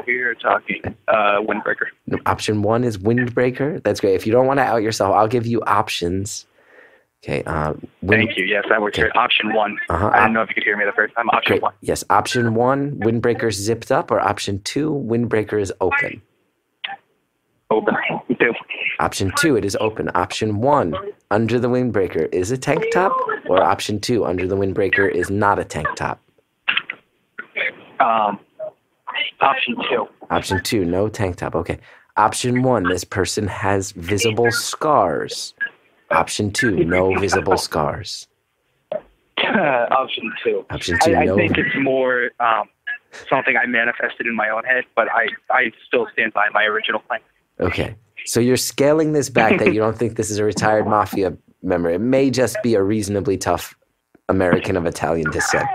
We are talking windbreaker. Option 1 is windbreaker. That's great. If you don't want to out yourself, I'll give you options. Okay. Thank you. Yes, that works great. Option 1. Uh-huh. I didn't know if you could hear me the first time. Option Great. 1. Yes. Option 1, windbreaker is zipped up, or option 2, windbreaker is open. Open. 2. Option 2, it is open. Option 1, under the windbreaker is a tank top, or option 2, under the windbreaker is not a tank top. Option 2. Option 2, no tank top. Okay. Option 1, this person has visible scars. Option 2, no visible scars. Option 2. Option 2, I no. think it's more something I manifested in my own head, but I still stand by my original claim. Okay. So you're scaling this back that you don't think this is a retired mafia member. It may just be a reasonably tough American of Italian descent.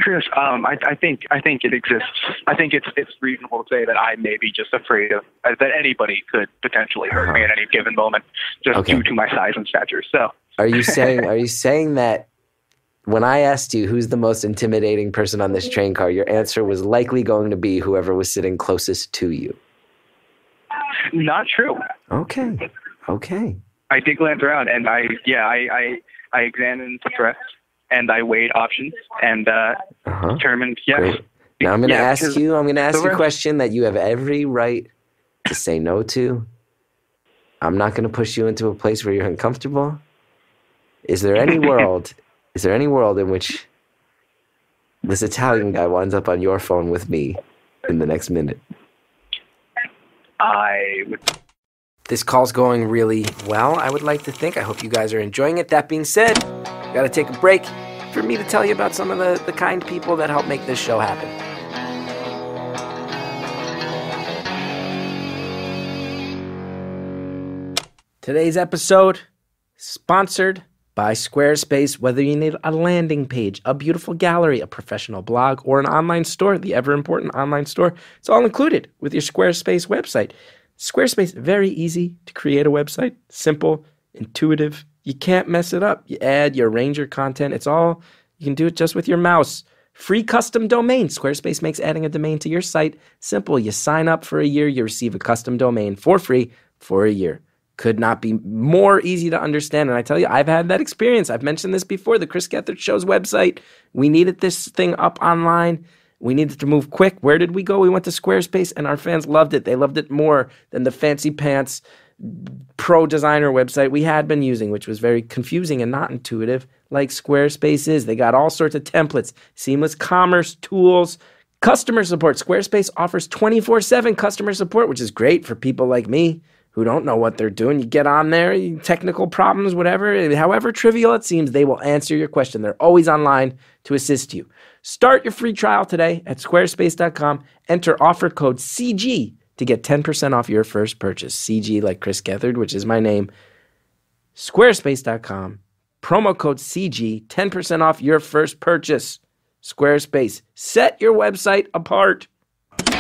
Chris, I think it exists. I think it's reasonable to say that I may be just afraid of that anybody could potentially hurt me at any given moment, just due to my size and stature. So, are you saying that when I asked you who's the most intimidating person on this train car, your answer was likely going to be whoever was sitting closest to you? Not true. Okay. I did glance around, and I examined the threats. And I weighed options and determined yes. Great. Now I'm going to ask you a question that you have every right to say no to. I'm not going to push you into a place where you're uncomfortable. Is there any world in which this Italian guy winds up on your phone with me in the next minute? I would. This call's going really well, I would like to think. I hope you guys are enjoying it. That being said, got to take a break for me to tell you about some of the kind people that help make this show happen. Today's episode sponsored by Squarespace. Whether you need a landing page, a beautiful gallery, a professional blog, or an online store, the ever-important online store, it's all included with your Squarespace website. Squarespace, very easy to create a website. Simple, intuitive. You can't mess it up. You add, you arrange your content. You can do it just with your mouse. Free custom domain. Squarespace makes adding a domain to your site simple. You sign up for a year, you receive a custom domain for free for a year. Could not be more easy to understand. And I tell you, I've had that experience. I've mentioned this before. The Chris Gethard Show's website. We needed this thing up online. We needed to move quick. Where did we go? We went to Squarespace, and our fans loved it. They loved it more than the fancy pants pro designer website we had been using, which was very confusing and not intuitive, like Squarespace is. They got all sorts of templates, seamless commerce tools, customer support. Squarespace offers 24/7 customer support, which is great for people like me who don't know what they're doing. You get on there, technical problems, whatever, however trivial it seems, they will answer your question. They're always online to assist you. Start your free trial today at squarespace.com. Enter offer code CG to get 10% off your first purchase. CG like Chris Gethard, which is my name. Squarespace.com. Promo code CG, 10% off your first purchase. Squarespace. Set your website apart. I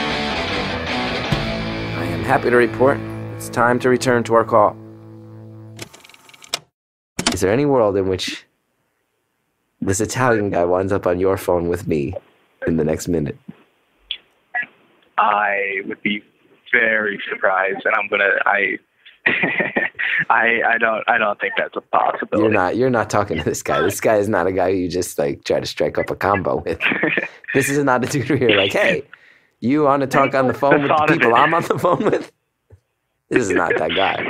am happy to report it's time to return to our call. Is there any world in which this Italian guy winds up on your phone with me in the next minute? I would be very surprised, and I don't think that's a possibility. You're not talking to this guy. This guy is not a guy who you just like try to strike up a combo with. This is not a dude where you're like, hey, you want to talk on the phone with the people I'm on the phone with? This is not that guy.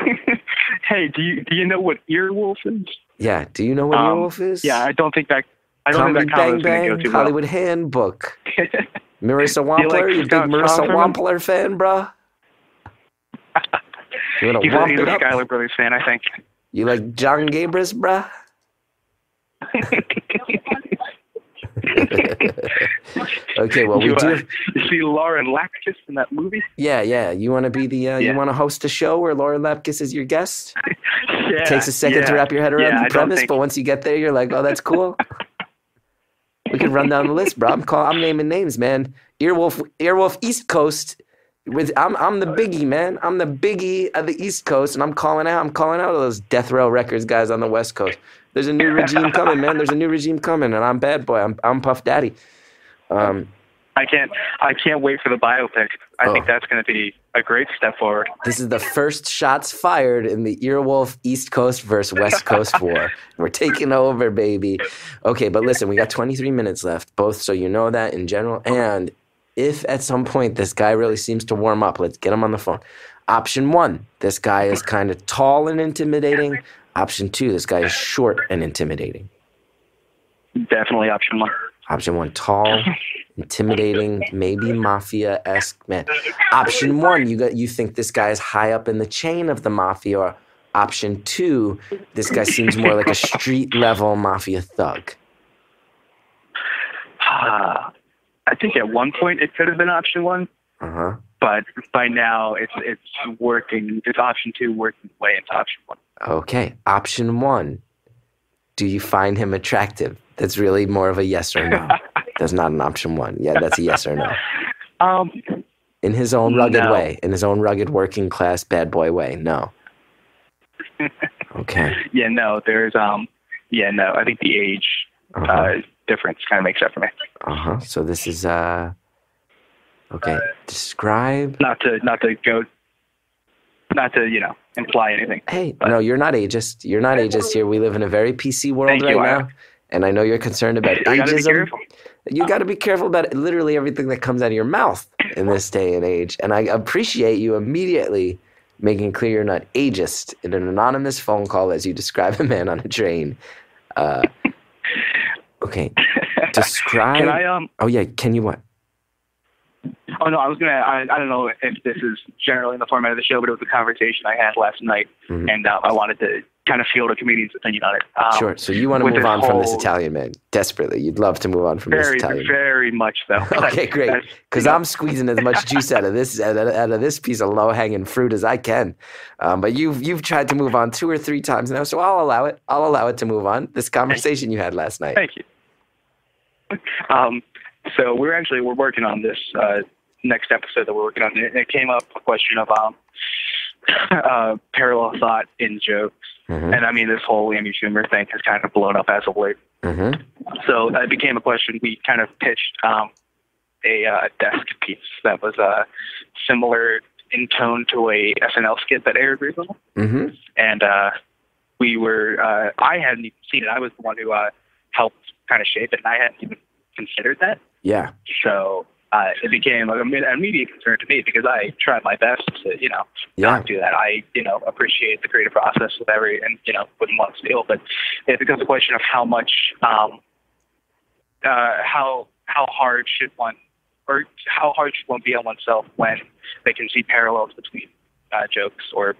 Hey, do you know what earwolf is? Yeah, do you know what earwolf is? Yeah, I don't think that Comedy Bang combo's Bang, going to go too Hollywood Handbook. Marissa Wampler, you big Marissa Wampler fan, bro? You want to wamp He's it a up? Skylar Brothers fan, I think. You like John Gabris, bruh? Okay, well, we do. You see Lauren Lapkus in that movie? Yeah. You want to be the? You want to host a show where Lauren Lapkus is your guest? Yeah. It takes a second to wrap your head around the premise, but once you get there, you're like, oh, that's cool. We could run down the list, bro. I'm naming names, man. Earwolf East Coast. I'm the biggie, man. I'm the biggie of the East Coast, and I'm calling out all those Death Row Records guys on the West Coast. There's a new regime coming, man. There's a new regime coming, and I'm bad boy. I'm Puff Daddy. I can't wait for the biopic. I think that's going to be a great step forward. This is the first shots fired in the Earwolf East Coast versus West Coast war. We're taking over, baby. Okay, but listen, we got 23 minutes left, both so you know that in general. And if at some point this guy really seems to warm up, let's get him on the phone. Option 1, this guy is kind of tall and intimidating. Option 2, this guy is short and intimidating. Definitely option 1. Option 1, tall, intimidating, maybe mafia-esque man. Option 1, you think this guy is high up in the chain of the mafia. Or option 2, this guy seems more like a street-level mafia thug. I think at one point it could have been option 1. But by now it's working. It's option 2 working its way into option 1. Okay, option 1. Do you find him attractive? That's really more of a yes or no. That's not an option 1. Yeah, that's a yes or no. In his own rugged way, in his own rugged working class bad boy way, no. Okay. Yeah, no. There's no. I think the age difference kind of makes up for me. So this is okay. Describe. Not to imply anything. Hey, no, you're not ageist. You're not ageist here. We live in a very PC world now. And I know you're concerned about ageism. You got to be careful about literally everything that comes out of your mouth in this day and age. And I appreciate you immediately making clear you're not ageist in an anonymous phone call as you describe a man on a train. Okay. Describe. Can I, Oh, yeah. Can you what? Oh, no, I don't know if this is generally in the format of the show, but it was a conversation I had last night, and I wanted to kind of field a comedian's opinion on it. Sure. So you want to move on from this Italian man desperately. You'd love to move on from this Italian man. Very much so. Okay, great. Because I'm squeezing as much juice out of this piece of low-hanging fruit as I can. But you've tried to move on 2 or 3 times now, so I'll allow it. I'll allow it to move on. This conversation you had last night. Thank you. So we're working on this next episode that we're working on. It came up a question of parallel thought in jokes. And I mean, this whole Amy Schumer thing has kind of blown up as of late. So it became a question. We kind of pitched a desk piece that was similar in tone to a SNL skit that aired recently. And we were, I hadn't even seen it. I was the one who helped kind of shape it, and I hadn't even considered that. Yeah. So it became an immediate concern to me because I tried my best to, not do that. I, appreciate the creative process with and, wouldn't want to steal. But it becomes a question of how much, how hard should one be on oneself when they can see parallels between jokes or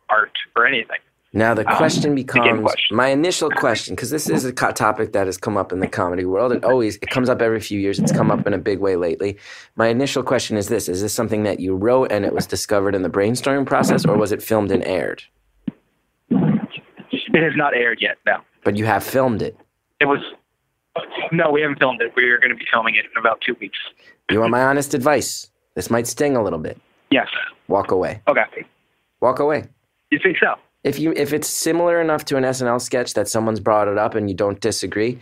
art or anything. Now the question becomes, my initial question, because this is a topic that has come up in the comedy world. It comes up every few years. It's come up in a big way lately. My initial question is this: is this something that you wrote and it was discovered in the brainstorming process, or was it filmed and aired? It has not aired yet, no. But you have filmed it. No, we haven't filmed it. We're going to be filming it in about 2 weeks. You want my honest advice? This might sting a little bit. Yes. Walk away. Okay. Walk away. You think so? If it's similar enough to an SNL sketch that someone's brought it up and you don't disagree,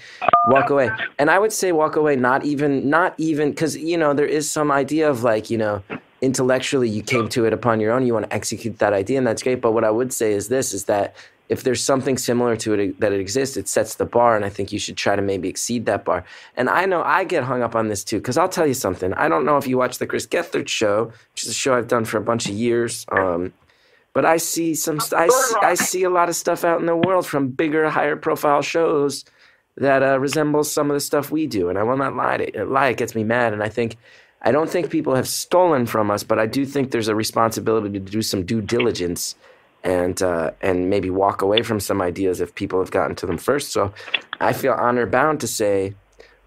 walk away. And I would say walk away, not even, because, there is some idea of intellectually you came to it upon your own, you want to execute that idea, and that's great. But what I would say is this, is that if there's something similar to it that it exists, it sets the bar, and I think you should try to maybe exceed that bar. And I know I get hung up on this too, because I'll tell you something. I don't know if you watch the Chris Gethard Show, which is a show I've done for a bunch of years, but I see I see a lot of stuff out in the world from bigger, higher profile shows that resembles some of the stuff we do. And I will not lie. It gets me mad. And I don't think people have stolen from us, but I do think there's a responsibility to do some due diligence and maybe walk away from some ideas if people have gotten to them first. So I feel honor bound to say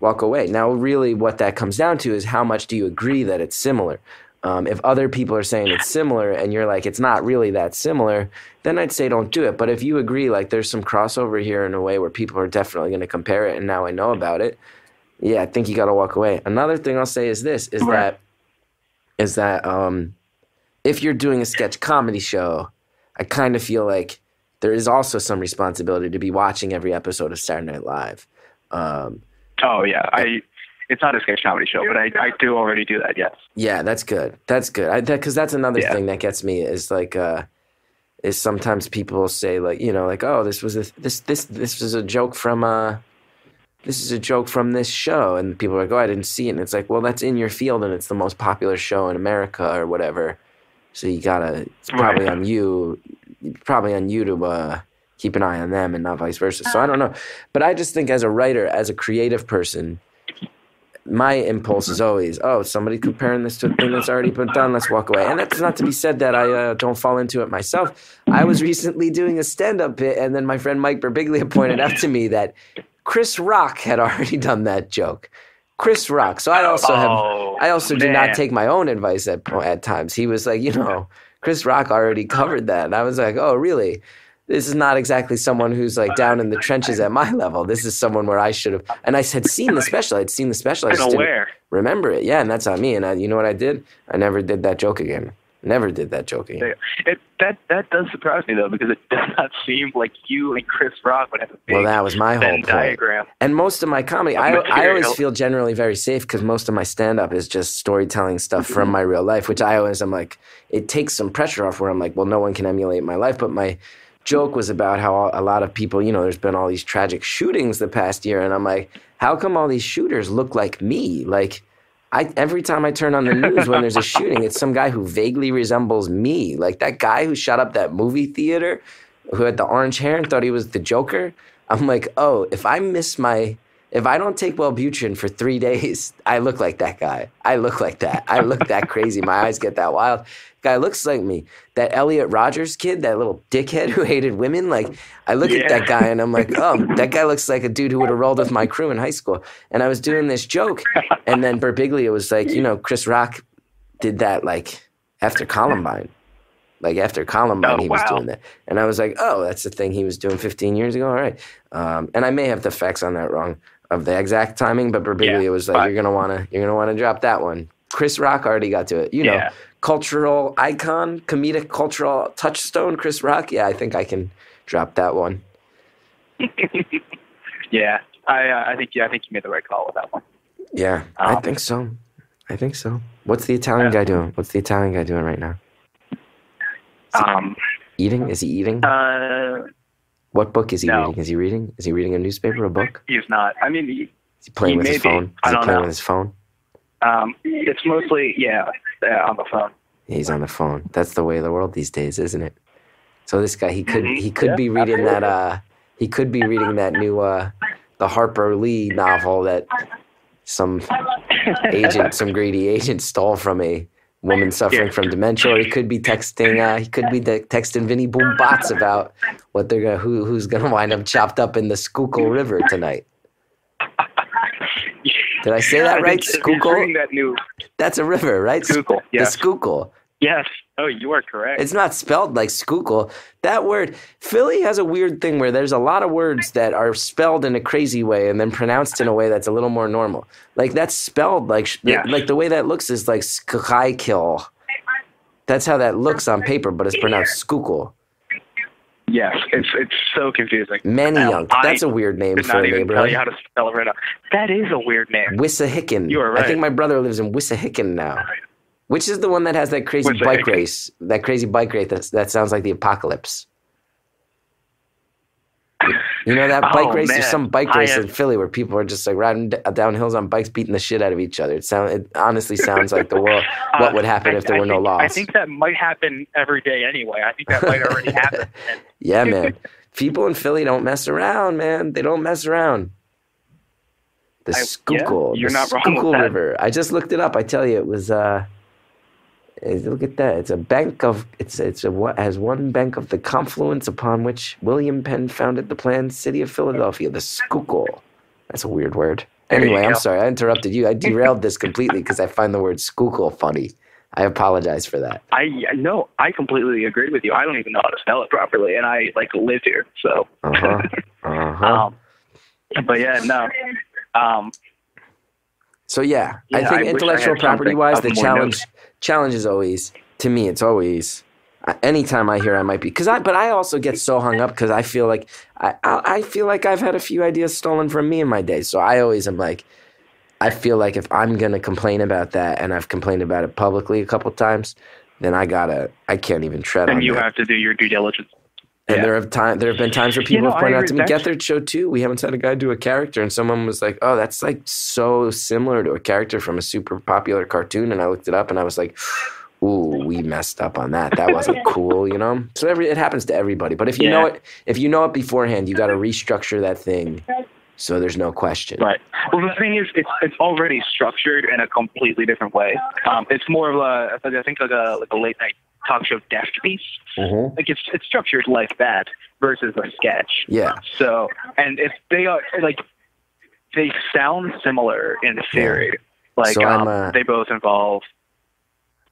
walk away. Now, really what that comes down to is how much do you agree that it's similar? If other people are saying it's similar and you're like, it's not really that similar, then I'd say don't do it. But if you agree, there's some crossover here in a way where people are definitely going to compare it and now I know about it, yeah, I think you got to walk away. Another thing I'll say is this, is that if you're doing a sketch comedy show, I kind of feel like there is also some responsibility to be watching every episode of Saturday Night Live. Oh, yeah. It's not a sketch comedy show, but I do already do that. Yes. Yeah, that's good. That's good. Because that's another Yeah. thing that gets me is like, is sometimes people will say like, you know, like, oh, this was a joke from this is a joke from this show, and people are like, oh, I didn't see it, and it's like, well, that's in your field, and it's the most popular show in America or whatever, so you gotta, it's probably on you to keep an eye on them and not vice versa. So I don't know, but I just think as a writer, as a creative person, my impulse is always, oh, somebody comparing this to a thing that's already been done, let's walk away. And that's not to be said that I don't fall into it myself. I was recently doing a stand-up bit, and then my friend Mike Birbiglia pointed out to me that Chris Rock had already done that joke. Chris Rock. So I also do not take my own advice at times. He was like, you know, Chris Rock already covered that. And I was like, oh, really? This is not exactly someone who's like down in the trenches at my level. This is someone where I should have. And I had seen the special. I'd seen the special. I just didn't remember it. Yeah, and that's on me. And you know what I did? I never did that joke again. Never did that joke again. That does surprise me, though, because it does not seem like you and Chris Rock would have a big that was my whole point. Diagram. And most of my comedy, I always feel generally very safe because most of my stand-up is just storytelling stuff from my real life, which I'm like, it takes some pressure off where I'm like, well, no one can emulate my life. But my joke was about how a lot of people, you know, there's been all these tragic shootings the past year. And I'm like, how come all these shooters look like me? Like, every time I turn on the news when there's a shooting, it's some guy who vaguely resembles me. Like that guy who shot up that movie theater, who had the orange hair and thought he was the Joker. I'm like, oh, if I don't take Wellbutrin for 3 days, I look like that guy. I look like that. I look that crazy. My eyes get that wild. Guy looks like me. That Elliot Rogers kid, that little dickhead who hated women. Like, I look at that guy and I'm like, oh, that guy looks like a dude who would have rolled with my crew in high school. And I was doing this joke, and then Birbiglia was like, you know, Chris Rock did that like after Columbine. Like after Columbine, he was doing that. And I was like, oh, that's the thing he was doing 15 years ago. All right. And I may have the facts on that wrong of the exact timing, but Birbiglia was like, you're gonna wanna drop that one. Chris Rock already got to it. You know, cultural icon, comedic cultural touchstone, Chris Rock. Yeah, I think I can drop that one. Yeah, I think you made the right call with that one. Yeah, I think so. What's the Italian guy doing? What's the Italian guy doing right now? Eating? Is he eating? What book is he reading? Is he reading? Is he reading a newspaper, a book? He's not. I mean, is he playing with his phone? Is he playing with his phone? It's mostly, on the phone. He's on the phone. That's the way of the world these days, isn't it? So this guy, he could be reading that. He could be reading that new the Harper Lee novel that some greedy agent stole from a woman suffering from dementia, or he could be texting. Texting Vinny Boom Bots about what they're who's gonna wind up chopped up in the Schuylkill River tonight. Did I say that right? Schuylkill? That's a river, right? Schuylkill, yes. The Schuylkill. Yes. Oh, you are correct. It's not spelled like Schuylkill. That word, Philly has a weird thing where there's a lot of words that are spelled in a crazy way and then pronounced in a way that's a little more normal. Like that's spelled like the way that looks is like Schuylkill. That's how that looks on paper, but it's pronounced Schuylkill. Yes, it's so confusing. Manayunk. That's a weird name for a neighborhood. I did not tell you how to spell it right now. That is a weird name. Wissahickon. You are right. I think my brother lives in Wissahickon now. Which is the one that has that crazy bike race? That crazy bike race that sounds like the apocalypse. You know that bike race? Man. There's some bike race in Philly where people are just like riding down hills on bikes, beating the shit out of each other. It honestly sounds like the world. What would happen if there were no laws? I think that might happen every day anyway. I think that might already happen. Yeah, man. People in Philly don't mess around, man. They don't mess around. The Schuylkill, you're not wrong with Schuylkill that. River. I just looked it up. I tell you, it was. Look at that. It's a bank of. Has one bank of the confluence upon which William Penn founded the planned city of Philadelphia. The Schuylkill. That's a weird word. Anyway, I'm sorry. I interrupted you. I derailed this completely because I find the word Schuylkill funny. I apologize for that. I completely agree with you. I don't even know how to spell it properly, and I live here, so. But yeah, no. So yeah, I think intellectual property wise, the challenge is always, to me, it's always, anytime I hear I might be, but I also get so hung up because I feel like I feel like I've had a few ideas stolen from me in my day. So I always am like, I feel like if I'm going to complain about that, and I've complained about it publicly a couple times, then I can't even tread on And you that. have to do your due diligence. And there have been times where people have pointed out to me, that's- Gethard Show too, we haven't had a guy do a character, and someone was like, oh, that's like so similar to a character from a super popular cartoon, and I looked it up and I was like, ooh, we messed up on that. That wasn't cool, you know? So it happens to everybody. But if you know it beforehand, you got to restructure that thing so there's no question. Right. Well, the thing is, it's already structured in a completely different way. It's more of I think like a late night talk show death piece. Mm-hmm. Like it's structured like that versus a sketch. Yeah. So, and if they are like, they sound similar in theory. Like So they both involve.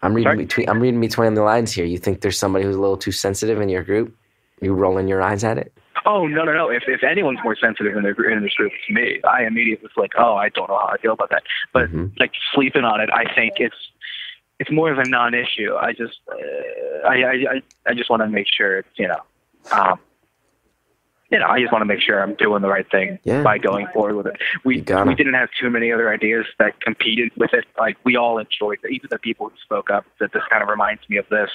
I'm reading between the lines here. You think there's somebody who's a little too sensitive in your group? You rolling your eyes at it? Oh, no. If anyone's more sensitive in this group, it's me. I immediately was like, oh, I don't know how I feel about that. But like sleeping on it, I think it's more of a non-issue. I just want to make sure it's, I just want to make sure I'm doing the right thing by going forward with it. We didn't have too many other ideas that competed with it. Like we all enjoyed it. Even the people who spoke up that this kind of reminds me of this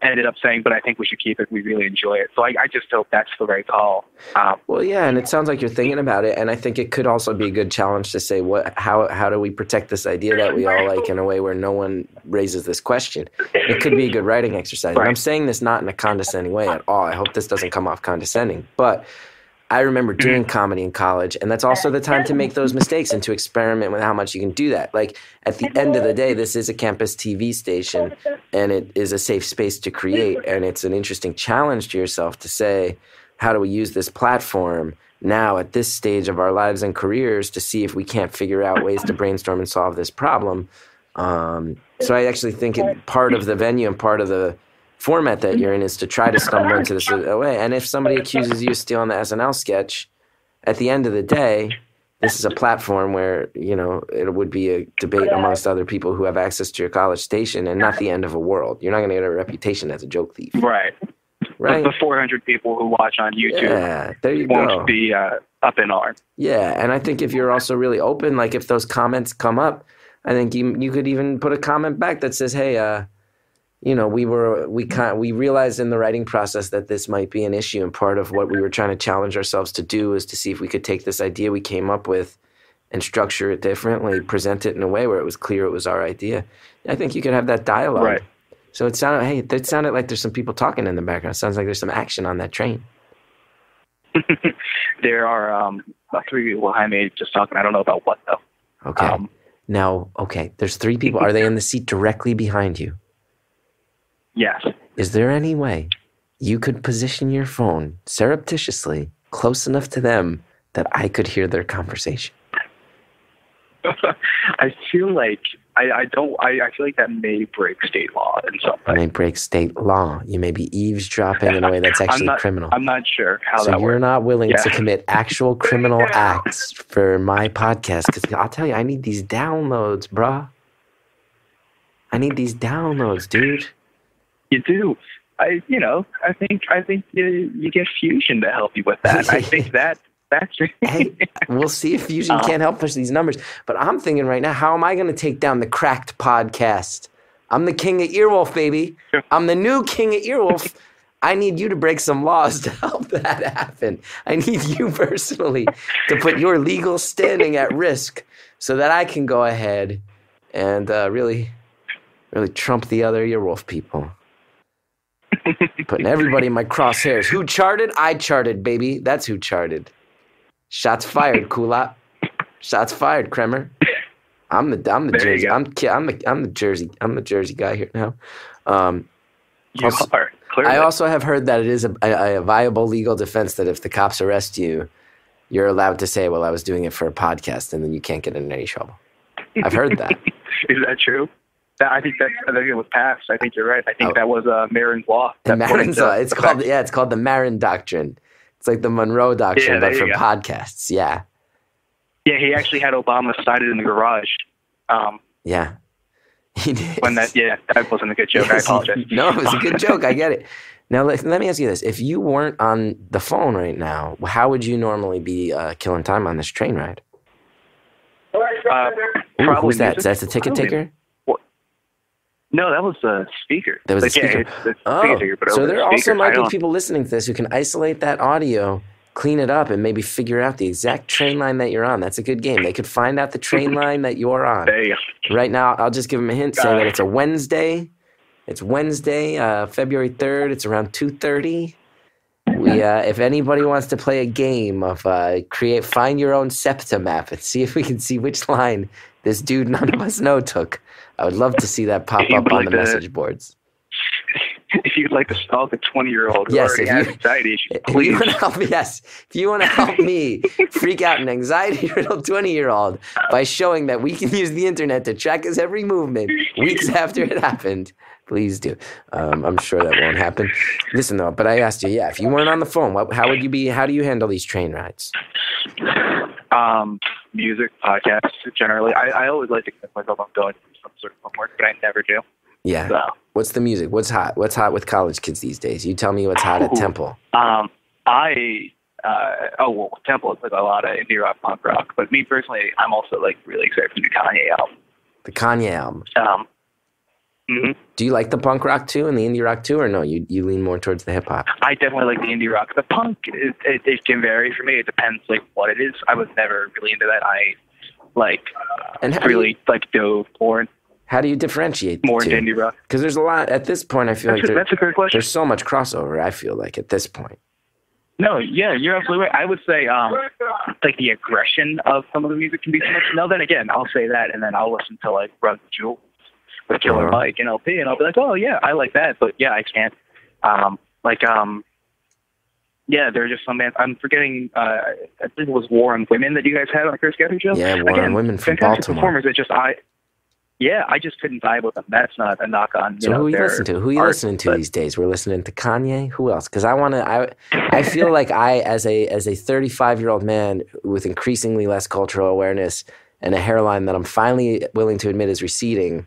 ended up saying, but I think we should keep it. We really enjoy it. So I just hope that's the right call. Well, yeah, and it sounds like you're thinking about it, and I think it could also be a good challenge to say, how do we protect this idea that we all like in a way where no one raises this question? It could be a good writing exercise. Right. And I'm saying this not in a condescending way at all. I hope this doesn't come off condescending. But I remember doing comedy in college, and that's also the time to make those mistakes and to experiment with how much you can do that. Like, at the end of the day, this is a campus TV station, and it is a safe space to create, and it's an interesting challenge to yourself to say, how do we use this platform now at this stage of our lives and careers to see if we can't figure out ways to brainstorm and solve this problem? So I actually think part of the venue and part of the format that you're in is to try to stumble into this way. And if somebody accuses you of stealing the SNL sketch, at the end of the day, this is a platform where, it would be a debate amongst other people who have access to your college station and not the end of a world. You're not going to get a reputation as a joke thief. Right. Right. The 400 people who watch on YouTube there you won't go. be up in arms. Yeah, and I think if you're also really open, like if those comments come up, I think you could even put a comment back that says, hey, we realized in the writing process that this might be an issue, and part of what we were trying to challenge ourselves to do is to see if we could take this idea we came up with and structure it differently, present it in a way where it was clear it was our idea. I think you could have that dialogue. Right. So it sounded like there's some people talking in the background. It sounds like there's some action on that train. There are about 3 people behind me just talking. I don't know about what though. Okay. There's 3 people. Are they in the seat directly behind you? Yes. Is there any way you could position your phone surreptitiously close enough to them that I could hear their conversation? I feel like I feel like that may break state law in some way. It may break state law. You may be eavesdropping in a way that's actually criminal. I'm not sure how that works. So you're not willing to commit actual criminal acts for my podcast? Because I'll tell you, I need these downloads, bruh. I need these downloads, dude. You do. I think you get Fusion to help you with that. I think that's Hey, we'll see if Fusion can't help push these numbers. But I'm thinking right now, how am I going to take down the Cracked podcast? I'm the king of Earwolf, baby. I'm the new king of Earwolf. I need you to break some laws to help that happen. I need you personally to put your legal standing at risk so that I can go ahead and really trump the other Earwolf people. Putting everybody in my crosshairs. Who charted? I charted, baby. That's who charted. Shots fired, Kulop. Shots fired, Kremer. I'm the Jersey. I'm the Jersey guy here now. You are. Clearly. I also have heard that it is a viable legal defense that if the cops arrest you, you're allowed to say, "Well, I was doing it for a podcast," and then you can't get in any trouble. I've heard that. Is that true? I think it was passed. I think you're right. I think that was Marin's law. Marin's law. It's called the Marin Doctrine. It's like the Monroe Doctrine, but for podcasts. Yeah. Yeah, he actually had Obama cited in the garage. Yeah. He did. That wasn't a good joke. I apologize. No, it was a good joke. I get it. Now, let me ask you this. If you weren't on the phone right now, how would you normally be killing time on this train ride? Ooh, who's that? That's a ticket taker? No, that was a speaker. That was a speaker. It's speaker, but so over there the also speakers. might be people listening to this who can isolate that audio, clean it up, and maybe figure out the exact train line that you're on. That's a good game. They could find out the train line that you're on. There you go. Right now, I'll just give them a hint, saying that it's a Wednesday. It's Wednesday, February 3rd. It's around 2:30. If anybody wants to play a game of find your own SEPTA map and see if we can see which line this dude none of us know took, I would love to see that pop up on the message boards. If you'd like to stalk a 20-year-old who Yes, already has anxiety issues, please. If you want to help me freak out an anxiety-riddled 20-year-old by showing that we can use the internet to track his every movement weeks after it happened, please do. I'm sure that won't happen. Listen, though, but I asked you, if you weren't on the phone, how would you be? How do you handle these train rides? Music, podcasts, generally. I always like to get myself I'm going through some sort of homework, but I never do. Yeah. So. What's the music? What's hot? What's hot with college kids these days? You tell me what's hot at Temple. Temple is like a lot of indie rock, punk rock. But me personally, I'm also like really excited for the new Kanye album. The Kanye album. Mm-hmm. Do you like the punk rock too and the indie rock too, or no? You lean more towards the hip hop? I definitely like the indie rock. The punk, it can vary for me. It depends like what it is. I was never really into that. I dove more. How do you differentiate more into indie rock? Because there's a lot at this point. I feel that's a great question. There's so much crossover. I feel like at this point. No, yeah, you're absolutely right. I would say like the aggression of some of the music can be so much. No, then again, I'll say that, and then I'll listen to like Run the Jewels with Killer Mike and LP, and I'll be like, oh yeah, I like that, but yeah, I can't. There are just some bands. I'm forgetting. I think it was War on Women that you guys had on the Chris Gethard Show. Yeah, War on Women from Baltimore. Performers. I just couldn't vibe with them. That's not a knock on. So who are you listening to? Who are you listening to these days? We're listening to Kanye. Who else? Because I feel like as a 35-year-old man with increasingly less cultural awareness and a hairline that I'm finally willing to admit is receding,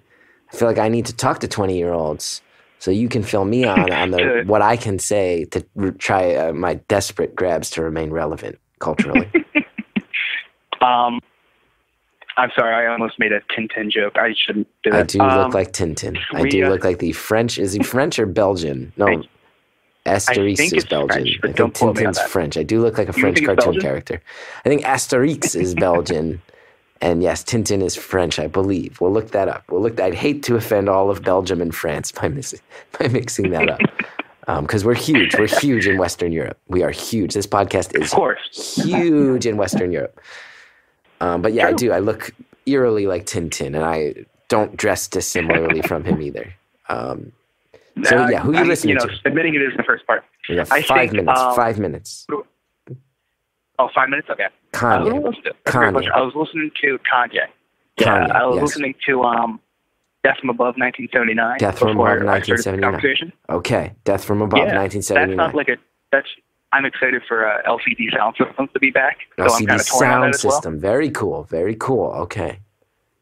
I feel like I need to talk to 20-year-olds so you can fill me on what I can say to try my desperate grabs to remain relevant culturally. I'm sorry, I almost made a Tintin joke. I shouldn't do that. I do look like Tintin. I do look like the French. Is he French or Belgian? No, Asterix is Belgian. French, I think Tintin's French. I do look like a French cartoon character. I think Asterix is Belgian. And yes, Tintin is French, I believe. We'll look that up. I'd hate to offend all of Belgium and France by mixing that up. Because we're huge. We're huge in Western Europe. We are huge. This podcast is huge in Western Europe. But yeah, I do. I look eerily like Tintin, and I don't dress dissimilarly from him either. Who you listening to? Admitting it is the first part. We got 5 minutes. 5 minutes. Oh, 5 minutes? Okay. Kanye. I was listening to Kanye. Yeah, I was listening to Death from Above 1979. Death from Above 1979. Okay, Death from Above 1979. That's not like I'm excited for LCD sound systems to be back. So LCD I'm kind of torn on that as well. system. Very cool. Very cool. Okay.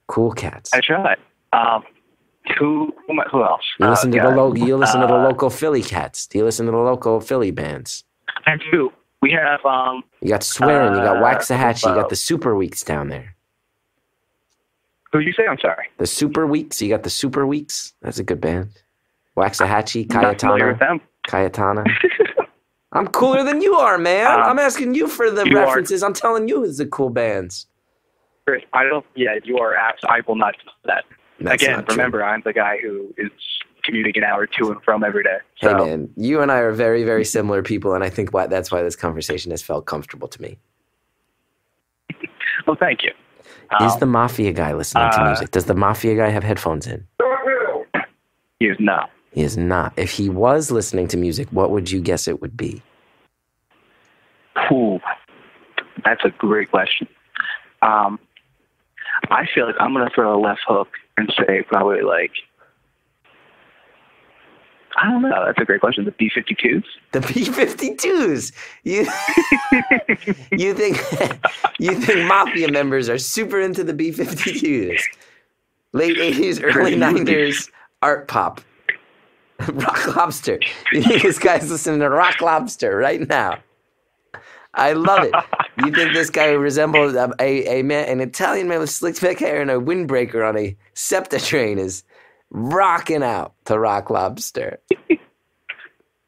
Cool cats. I tried. Who else? You listen to the local Philly cats. Do you listen to the local Philly bands? I do. We have you got Swearin', you got Waxahachie, you got the Super Weeks down there. Who did you say? I'm sorry. The Super Weeks. You got the Super Weeks. That's a good band. Waxahachie, Cayetana. I'm cooler than you are, man. I'm asking you for the references. I'm telling you it's the cool bands. Chris, you are apt. I will not do that. Again, remember, I'm the guy who is commuting an hour to and from every day. So. Hey, man, you and I are very, very similar people, and I think that's why this conversation has felt comfortable to me. Well, thank you. Is the Mafia guy listening to music? Does the Mafia guy have headphones in? He is not. He is not. If he was listening to music, what would you guess it would be? Ooh, that's a great question. I feel like I'm going to throw a left hook and say probably like, I don't know. That's a great question. The B-52s? The B-52s? You think Mafia members are super into the B-52s? Late 80s, early 90s, art pop. Rock Lobster. You think this guy's listening to Rock Lobster right now? I love it. You think this guy resembles a man, an Italian man with slick back hair and a windbreaker on a SEPTA train is rocking out to Rock Lobster.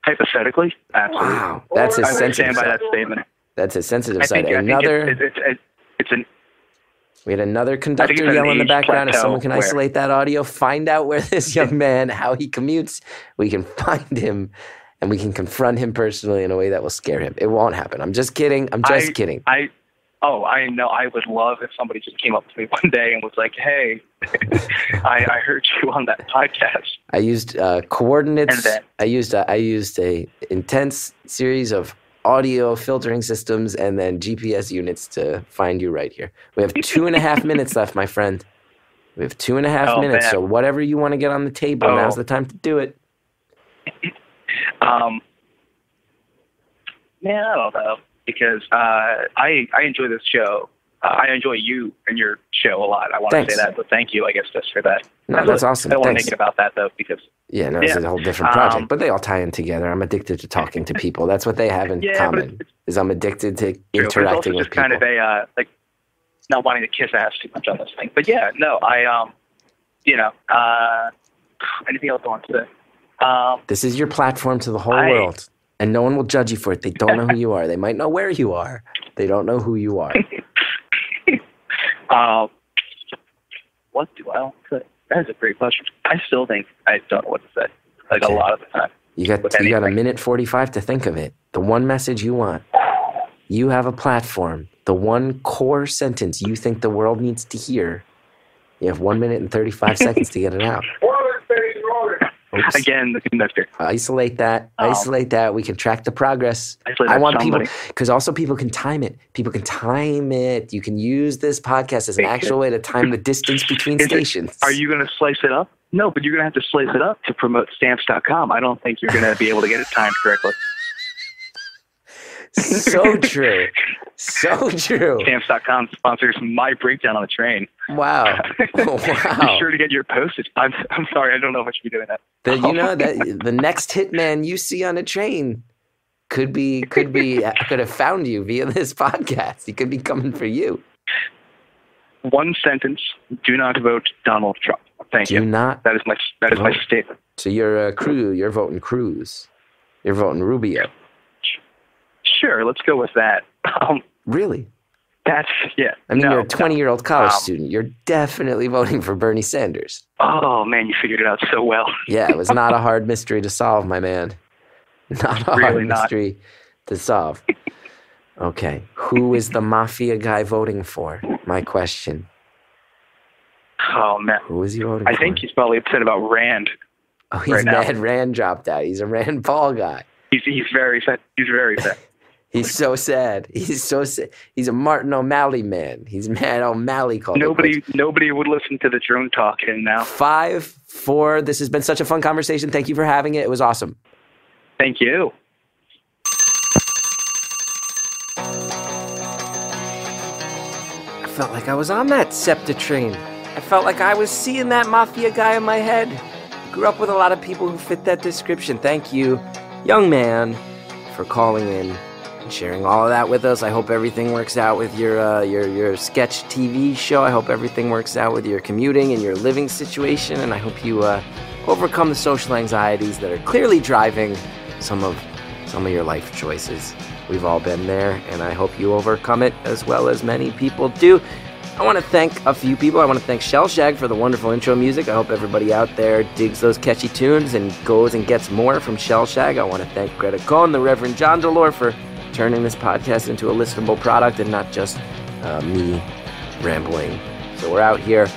Hypothetically, absolutely. Wow, that's a I sensitive stand by side. that statement. That's a sensitive I side. think We had another conductor it's an yell in the age background. If plateau someone can where- isolate that audio, find out where this young man, how he commutes, we can find him and we can confront him personally in a way that will scare him. It won't happen. I'm just kidding. I'm just kidding. I know. I would love if somebody just came up to me one day and was like, "Hey, I heard you on that podcast." I used coordinates. And then- I used a intense series of audio filtering systems and then GPS units to find you right here. We have 2.5 minutes left, my friend. We have 2.5 minutes. Man. So whatever you want to get on the table, now's the time to do it. Man, I don't know, because I enjoy this show. I enjoy you and your show a lot. I want Thanks. to say that, but thank you, I guess, just for that. No, that's awesome. I don't want to Thanks. make it about that, though, because Yeah, no, it's a whole different project, but they all tie in together. I'm addicted to talking to people. That's what they have in Yeah, but common. Is I'm addicted to true, but interacting it's also with just people. kind of a, like, not wanting to kiss ass too much on this thing. But yeah, no, anything else I want to say? This is your platform to the whole world, and no one will judge you for it. They don't know who you are. They might know where you are. They don't know who you are. What do I want to say? That is a great question. I still think I don't know what to say, like a lot of the time. You got With a anything. minute 45 to think of it. The one message you want. You have a platform. The one core sentence you think the world needs to hear. You have 1 minute and 35 seconds to get it out. Oops. Again, the conductor. Isolate that. Isolate that. We can track the progress. Isolate I that want somebody. people, because also people can time it. People can time it. You can use this podcast as an actual way to time the distance between stations. Are you going to slice it up? No, but you're going to have to slice it up to promote stamps.com. I don't think you're going to be able to get it timed correctly. So true. So true. Stamps.com sponsors my breakdown on the train. Wow. Wow. Be sure to get your postage. I'm sorry, I don't know if I should be doing that. That the next hitman you see on a train could have found you via this podcast. He could be coming for you. One sentence: do not vote Donald Trump. Thank you. Do not. That is my statement. So you're You're voting Cruz. You're voting Rubio. Sure, let's go with that. Really? That's yeah. I mean, no, you're a 20-year-old college Um, student. You're definitely voting for Bernie Sanders. Oh man, you figured it out so well. Yeah, it was not a hard mystery to solve, my man. Not a hard Really not. mystery to solve. Okay, who is the mafia guy voting for? My question. Oh man, Who is he voting for? I think he's probably upset about Rand. Oh, he's right now. mad Rand dropped out. He's a Rand Paul guy. He's very sad. He's very sad. He's so sad. He's so sad. He's a Martin O'Malley man. He's mad O'Malley called it quits. Nobody would listen to the drone talk, and now 5, 4. This has been such a fun conversation. Thank you for having it. It was awesome. thank you. I felt like I was on that SEPTA train. I felt like I was seeing that mafia guy in my head. Grew up with a lot of people who fit that description. Thank you, young man, for calling in and sharing all of that with us. I hope everything works out with your sketch TV show. I hope everything works out with your commuting and your living situation. And I hope you overcome the social anxieties that are clearly driving some of your life choices. We've all been there, and I hope you overcome it as well as many people do. I want to thank a few people. I want to thank Shellshag for the wonderful intro music. I hope everybody out there digs those catchy tunes and goes and gets more from Shellshag. I want to thank Greta Cohn, the Reverend John Delore, for turning this podcast into a listenable product and not just me rambling. So we're out here.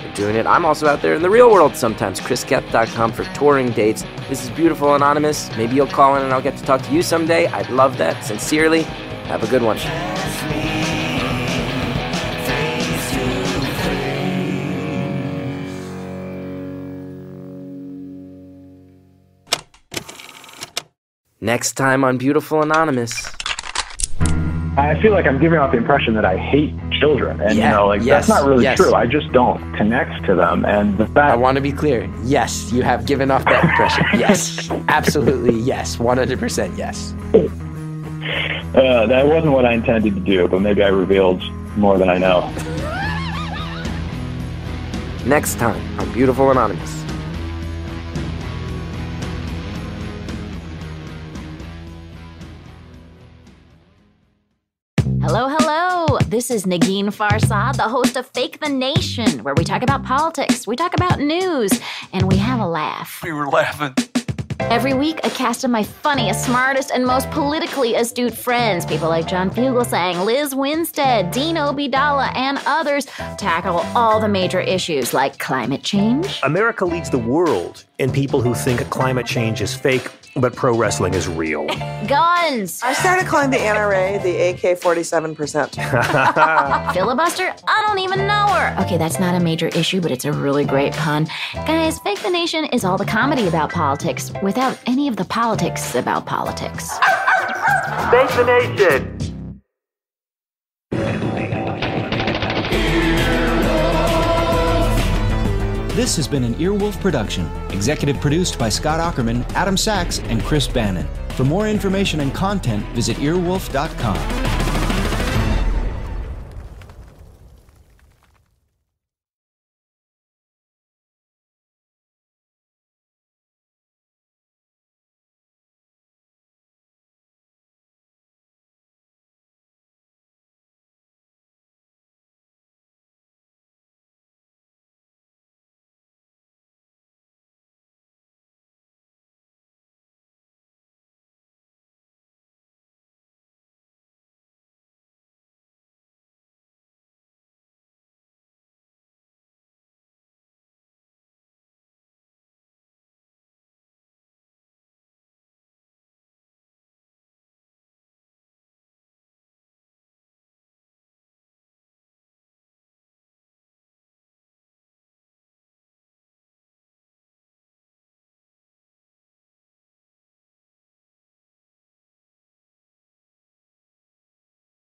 We're doing it. I'm also out there in the real world sometimes. ChrisGethard.com for touring dates. This is Beautiful Anonymous. Maybe you'll call in and I'll get to talk to you someday. I'd love that. Sincerely, have a good one. Next time on Beautiful Anonymous. I feel like I'm giving off the impression that I hate children, and Yeah, that's not really yes. true. I just don't connect to them, and the fact I want to be clear. Yes, you have given off that impression. Yes, absolutely yes. 100% yes. That wasn't what I intended to do, but maybe I revealed more than I know. Next time on Beautiful Anonymous. Hello, hello. This is Negin Farsad, the host of Fake the Nation, where we talk about politics, we talk about news, and we have a laugh. We were laughing. Every week, a cast of my funniest, smartest, and most politically astute friends, people like John Fugelsang, Liz Winstead, Dean Obeidallah, and others, tackle all the major issues like climate change. America leads the world in people who think climate change is fake, but pro wrestling is real. Guns. I started calling the NRA the AK-47%. Filibuster? I don't even know her. Okay, that's not a major issue, but it's a really great pun. Guys, Fake the Nation is all the comedy about politics without any of the politics about politics. Fake the Nation! This has been an Earwolf production, executive produced by Scott Aukerman, Adam Sachs, and Chris Bannon. For more information and content, visit earwolf.com.